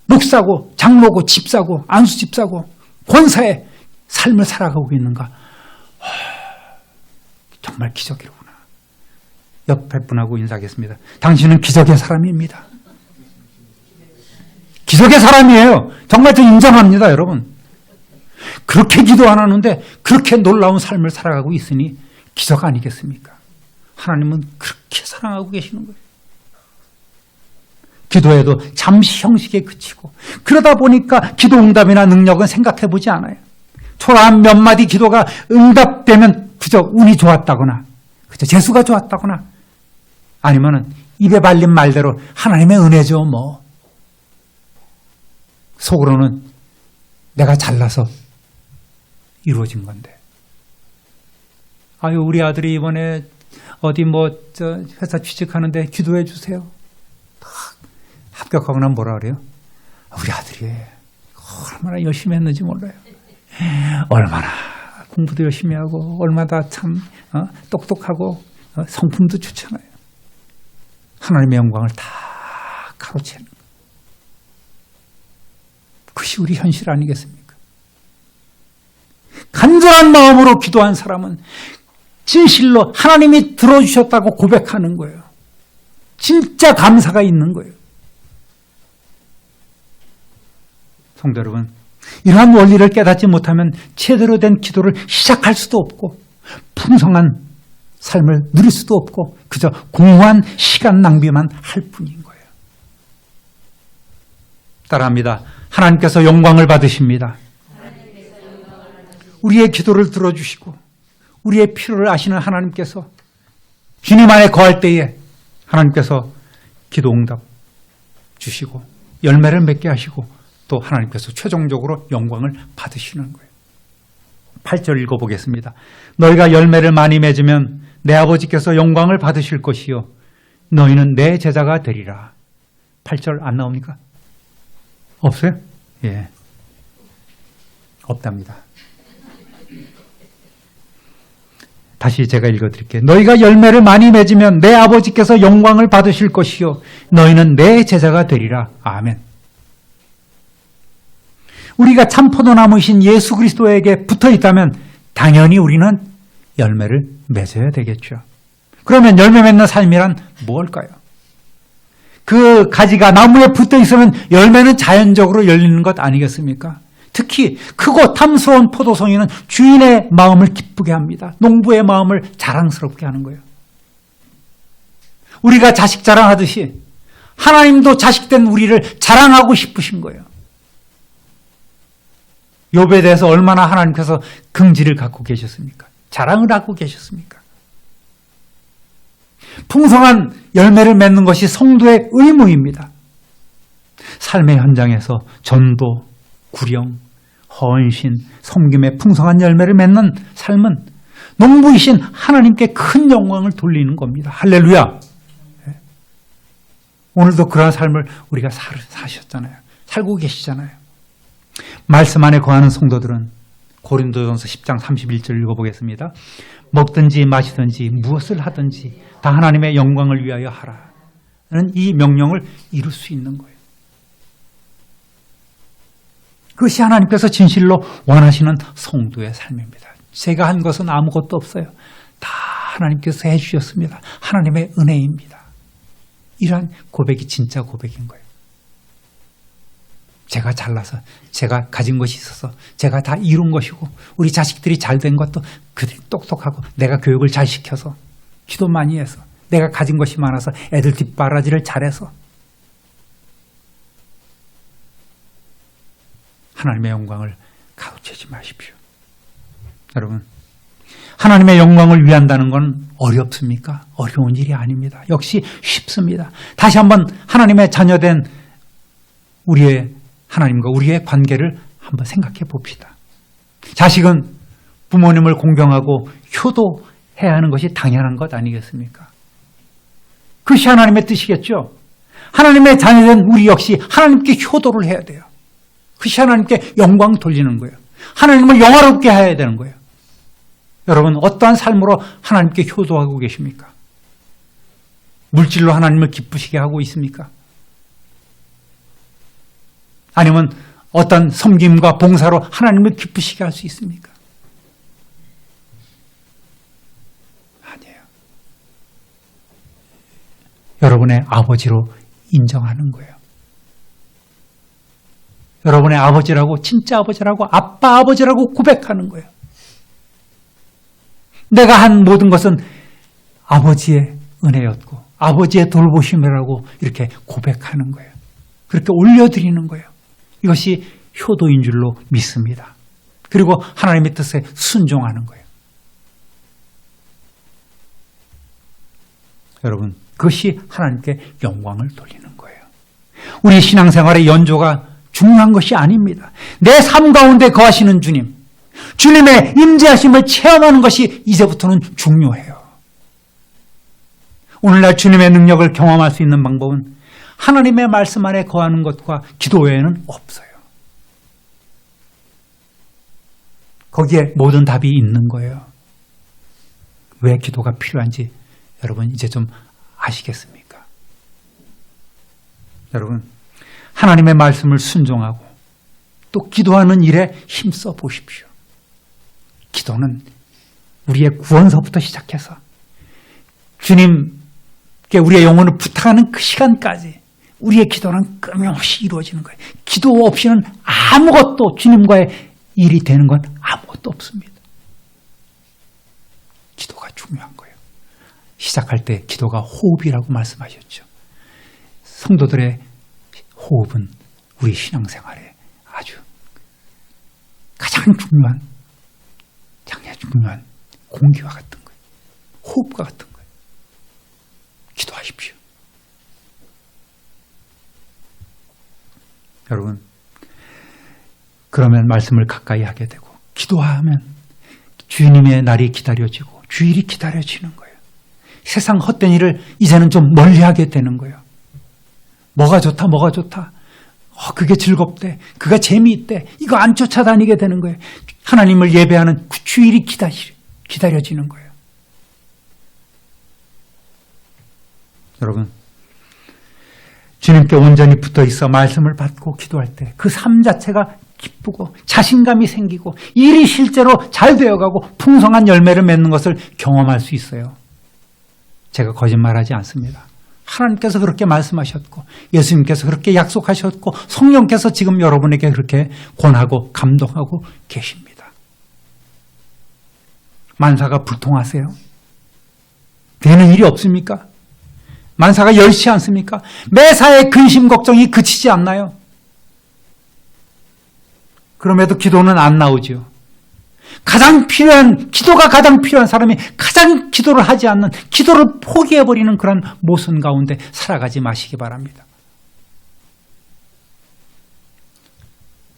[SPEAKER 1] 목사고 장로고 집사고 안수집사고 권사의 삶을 살아가고 있는가. 정말 기적이로구나. 옆에 분하고 인사하겠습니다. 당신은 기적의 사람입니다. 기적의 사람이에요. 정말 저 인정합니다, 여러분. 그렇게 기도 안 하는데 그렇게 놀라운 삶을 살아가고 있으니 기적 아니겠습니까? 하나님은 그렇게 사랑하고 계시는 거예요. 기도해도 잠시 형식에 그치고 그러다 보니까 기도 응답이나 능력은 생각해 보지 않아요. 초라한 몇 마디 기도가 응답되면 그저 운이 좋았다거나 그저 재수가 좋았다거나 아니면은 입에 발린 말대로 하나님의 은혜죠 뭐. 속으로는 내가 잘나서 이루어진 건데. 아유 우리 아들이 이번에 어디 회사 취직하는데 기도해 주세요. 합격하고 나면 뭐라 그래요? 우리 아들이 얼마나 열심히 했는지 몰라요. 얼마나 공부도 열심히 하고 얼마나 참 똑똑하고 성품도 좋잖아요. 하나님의 영광을 다 가로채는 것. 그것이 우리 현실 아니겠습니까? 간절한 마음으로 기도한 사람은 진실로 하나님이 들어주셨다고 고백하는 거예요. 진짜 감사가 있는 거예요. 성도 여러분, 이러한 원리를 깨닫지 못하면 제대로 된 기도를 시작할 수도 없고 풍성한 삶을 누릴 수도 없고 그저 공허한 시간 낭비만 할 뿐인 거예요. 따라합니다. 하나님께서 영광을 받으십니다. 우리의 기도를 들어주시고 우리의 필요를 아시는 하나님께서 주님 안에 거할 때에 하나님께서 기도 응답 주시고 열매를 맺게 하시고 또 하나님께서 최종적으로 영광을 받으시는 거예요. 8절 읽어보겠습니다. 너희가 열매를 많이 맺으면 내 아버지께서 영광을 받으실 것이요 너희는 내 제자가 되리라. 8절 안 나옵니까? 없어요? 예, 없답니다. 다시 제가 읽어드릴게요. 너희가 열매를 많이 맺으면 내 아버지께서 영광을 받으실 것이요 너희는 내 제자가 되리라. 아멘. 우리가 참 포도나무이신 예수 그리스도에게 붙어 있다면 당연히 우리는 열매를 맺어야 되겠죠. 그러면 열매 맺는 삶이란 무엇일까요? 그 가지가 나무에 붙어 있으면 열매는 자연적으로 열리는 것 아니겠습니까? 특히 크고 탐스러운 포도송이는 주인의 마음을 기쁘게 합니다. 농부의 마음을 자랑스럽게 하는 거예요. 우리가 자식 자랑하듯이 하나님도 자식된 우리를 자랑하고 싶으신 거예요. 욥에 대해서 얼마나 하나님께서 긍지를 갖고 계셨습니까? 자랑을 하고 계셨습니까? 풍성한 열매를 맺는 것이 성도의 의무입니다. 삶의 현장에서 전도, 구령, 헌신, 섬김의 풍성한 열매를 맺는 삶은 농부이신 하나님께 큰 영광을 돌리는 겁니다. 할렐루야! 오늘도 그러한 삶을 우리가 사셨잖아요. 살고 계시잖아요. 말씀 안에 거하는 성도들은 고린도전서 10장 31절 읽어보겠습니다. 먹든지 마시든지 무엇을 하든지 다 하나님의 영광을 위하여 하라는 이 명령을 이룰 수 있는 거예요. 그것이 하나님께서 진실로 원하시는 성도의 삶입니다. 제가 한 것은 아무것도 없어요. 다 하나님께서 해주셨습니다. 하나님의 은혜입니다. 이러한 고백이 진짜 고백인 거예요. 제가 잘나서 제가 가진 것이 있어서 제가 다 이룬 것이고 우리 자식들이 잘된 것도 그들이 똑똑하고 내가 교육을 잘 시켜서 기도 많이 해서 내가 가진 것이 많아서 애들 뒷바라지를 잘해서 하나님의 영광을 가로채지 마십시오. 여러분, 하나님의 영광을 위한다는 건 어렵습니까? 어려운 일이 아닙니다. 역시 쉽습니다. 다시 한번 하나님의 자녀된 우리의 하나님과 우리의 관계를 한번 생각해 봅시다. 자식은 부모님을 공경하고 효도해야 하는 것이 당연한 것 아니겠습니까? 그것이 하나님의 뜻이겠죠. 하나님의 자녀된 우리 역시 하나님께 효도를 해야 돼요. 그것이 하나님께 영광 돌리는 거예요. 하나님을 영화롭게 해야 되는 거예요. 여러분, 어떠한 삶으로 하나님께 효도하고 계십니까? 물질로 하나님을 기쁘시게 하고 있습니까? 아니면 어떤 섬김과 봉사로 하나님을 기쁘시게 할 수 있습니까? 아니에요. 여러분의 아버지로 인정하는 거예요. 여러분의 아버지라고, 진짜 아버지라고, 아빠 아버지라고 고백하는 거예요. 내가 한 모든 것은 아버지의 은혜였고 아버지의 돌보심이라고 이렇게 고백하는 거예요. 그렇게 올려드리는 거예요. 이것이 효도인 줄로 믿습니다. 그리고 하나님의 뜻에 순종하는 거예요. 여러분, 그것이 하나님께 영광을 돌리는 거예요. 우리 신앙생활의 연조가 중요한 것이 아닙니다. 내 삶 가운데 거하시는 주님, 주님의 임재하심을 체험하는 것이 이제부터는 중요해요. 오늘날 주님의 능력을 경험할 수 있는 방법은 하나님의 말씀 안에 거하는 것과 기도 외에는 없어요. 거기에 모든 답이 있는 거예요. 왜 기도가 필요한지 여러분 이제 좀 아시겠습니까? 여러분, 하나님의 말씀을 순종하고 또 기도하는 일에 힘써 보십시오. 기도는 우리의 구원서부터 시작해서 주님께 우리의 영혼을 부탁하는 그 시간까지 우리의 기도는 끊임없이 이루어지는 거예요. 기도 없이는 아무것도 주님과의 일이 되는 건 아무것도 없습니다. 기도가 중요한 거예요. 시작할 때 기도가 호흡이라고 말씀하셨죠. 성도들의 호흡은 우리 신앙생활에 아주 가장 중요한 공기와 같은 거예요. 호흡과 같은 거예요. 기도하십시오. 여러분, 그러면 말씀을 가까이 하게 되고 기도하면 주님의 날이 기다려지고 주일이 기다려지는 거예요. 세상 헛된 일을 이제는 좀 멀리하게 되는 거예요. 뭐가 좋다. 그게 즐겁대. 그가 재미있대. 이거 안 쫓아다니게 되는 거예요. 하나님을 예배하는 그 주일이 기다려지는 거예요. 여러분, 주님께 온전히 붙어 있어 말씀을 받고 기도할 때 그 삶 자체가 기쁘고 자신감이 생기고 일이 실제로 잘 되어가고 풍성한 열매를 맺는 것을 경험할 수 있어요. 제가 거짓말하지 않습니다. 하나님께서 그렇게 말씀하셨고 예수님께서 그렇게 약속하셨고 성령께서 지금 여러분에게 그렇게 권하고 감동하고 계십니다. 만사가 불통하세요? 되는 일이 없습니까? 만사가 열시 않습니까? 매사에 근심 걱정이 그치지 않나요? 그럼에도 기도는 안 나오죠. 기도가 가장 필요한 사람이 가장 기도를 하지 않는, 기도를 포기해버리는 그런 모순 가운데 살아가지 마시기 바랍니다.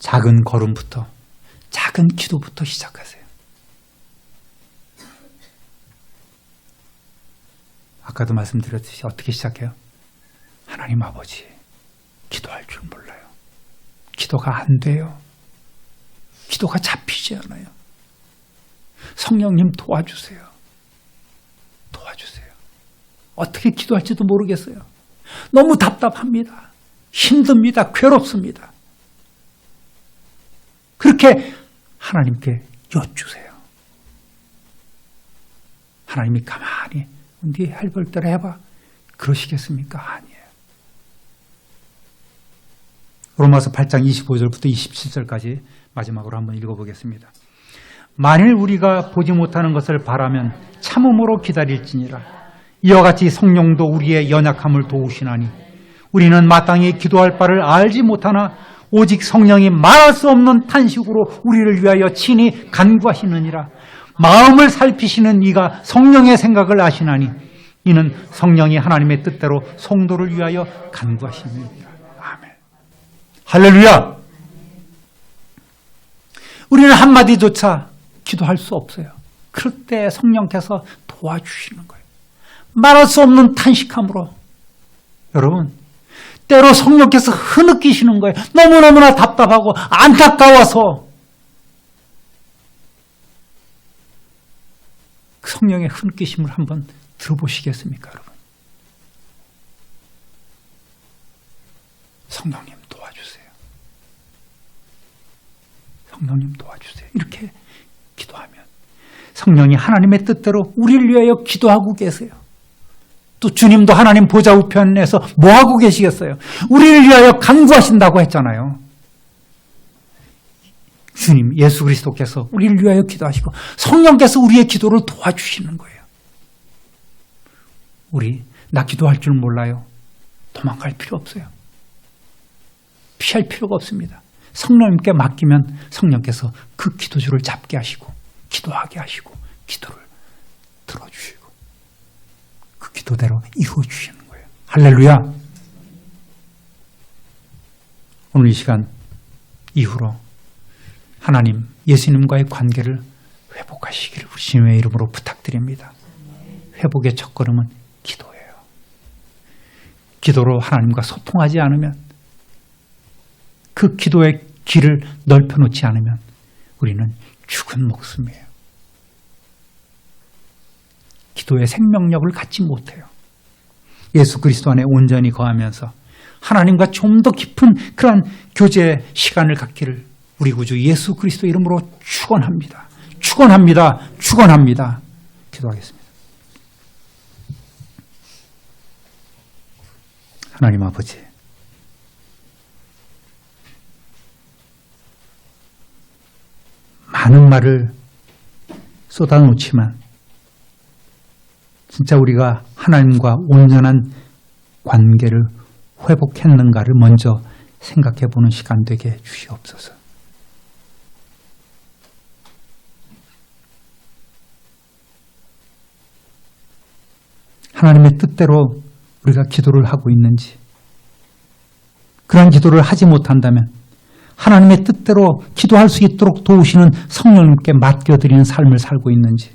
[SPEAKER 1] 작은 걸음부터, 작은 기도부터 시작하세요. 아까도 말씀드렸듯이 어떻게 시작해요? 하나님 아버지, 기도할 줄 몰라요. 기도가 안 돼요. 기도가 잡히지 않아요. 성령님 도와주세요. 도와주세요. 어떻게 기도할지도 모르겠어요. 너무 답답합니다. 힘듭니다. 괴롭습니다. 그렇게 하나님께 여쭈세요. 하나님이 가만히 네 할 벌대로 해봐. 그러시겠습니까? 아니에요. 로마서 8장 25절부터 27절까지 마지막으로 한번 읽어보겠습니다. 만일 우리가 보지 못하는 것을 바라면 참음으로 기다릴지니라. 이와 같이 성령도 우리의 연약함을 도우시나니 우리는 마땅히 기도할 바를 알지 못하나 오직 성령이 말할 수 없는 탄식으로 우리를 위하여 친히 간구하시느니라. 마음을 살피시는 이가 성령의 생각을 아시나니 이는 성령이 하나님의 뜻대로 성도를 위하여 간구하시느니라. 아멘. 할렐루야. 우리는 한마디조차 기도할 수 없어요. 그럴 때 성령께서 도와주시는 거예요. 말할 수 없는 탄식함으로. 여러분, 때로 성령께서 흐느끼시는 거예요. 너무너무나 답답하고 안타까워서. 그 성령의 흐느끼심을 한번 들어보시겠습니까, 여러분? 성령님 도와주세요. 성령님 도와주세요. 이렇게 기도하면 성령이 하나님의 뜻대로 우리를 위하여 기도하고 계세요. 또 주님도 하나님 보좌 우편에서 뭐하고 계시겠어요? 우리를 위하여 간구하신다고 했잖아요. 주님 예수 그리스도께서 우리를 위하여 기도하시고 성령께서 우리의 기도를 도와주시는 거예요. 나 기도할 줄 몰라요. 도망갈 필요 없어요. 피할 필요가 없습니다. 성령님께 맡기면 성령께서 그 기도줄을 잡게 하시고 기도하게 하시고 기도를 들어주시고 그 기도대로 이루어주시는 거예요. 할렐루야. 오늘 이 시간 이후로 하나님, 예수님과의 관계를 회복하시기를 우리 주님의 이름으로 부탁드립니다. 회복의 첫걸음은 기도예요. 기도로 하나님과 소통하지 않으면, 그 기도의 길을 넓혀놓지 않으면 우리는 죽은 목숨이에요. 기도의 생명력을 갖지 못해요. 예수 그리스도 안에 온전히 거하면서 하나님과 좀 더 깊은 그런 교제 시간을 갖기를 우리 구주 예수 그리스도 이름으로 축원합니다. 축원합니다. 축원합니다. 기도하겠습니다. 하나님 아버지, 많은 말을 쏟아놓지만 진짜 우리가 하나님과 온전한 관계를 회복했는가를 먼저 생각해보는 시간 되게 주시옵소서. 하나님의 뜻대로 우리가 기도를 하고 있는지, 그런 기도를 하지 못한다면 하나님의 뜻대로 기도할 수 있도록 도우시는 성령님께 맡겨드리는 삶을 살고 있는지,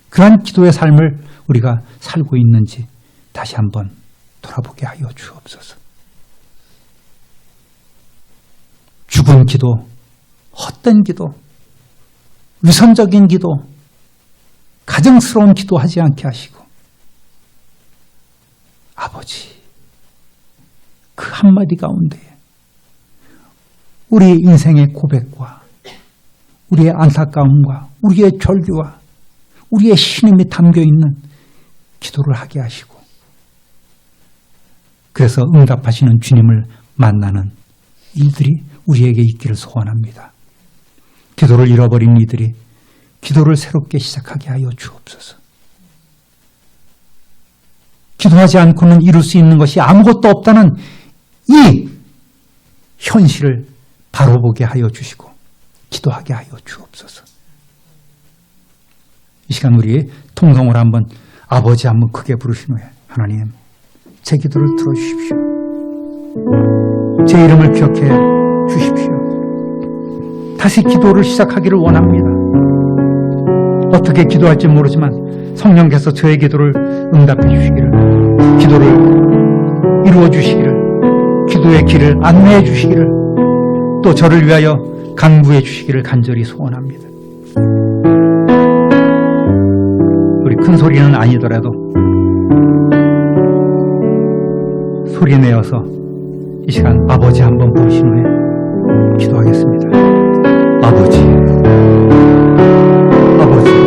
[SPEAKER 1] 그러한 기도의 삶을 우리가 살고 있는지 다시 한번 돌아보게 하여 주옵소서. 죽은 기도, 헛된 기도, 위선적인 기도, 가증스러운 기도하지 않게 하시고, 아버지, 그 한마디 가운데 우리의 인생의 고백과 우리의 안타까움과 우리의 절규와 우리의 신임이 담겨있는 기도를 하게 하시고 그래서 응답하시는 주님을 만나는 일들이 우리에게 있기를 소원합니다. 기도를 잃어버린 이들이 기도를 새롭게 시작하게 하여 주옵소서. 기도하지 않고는 이룰 수 있는 것이 아무것도 없다는 이 현실을 바로 보게 하여 주시고 기도하게 하여 주옵소서. 이 시간 우리 통성으로 한번 아버지 한번 크게 부르신 후에 하나님 제 기도를 들어주십시오. 제 이름을 기억해 주십시오. 다시 기도를 시작하기를 원합니다. 어떻게 기도할지 모르지만 성령께서 저의 기도를 응답해 주시기를, 기도를 이루어 주시기를, 기도의 길을 안내해 주시기를, 또 저를 위하여 간구해 주시기를 간절히 소원합니다. 우리 큰 소리는 아니더라도 소리 내어서 이 시간 아버지 한번 부르신 후에 기도하겠습니다. 아버지, 아버지,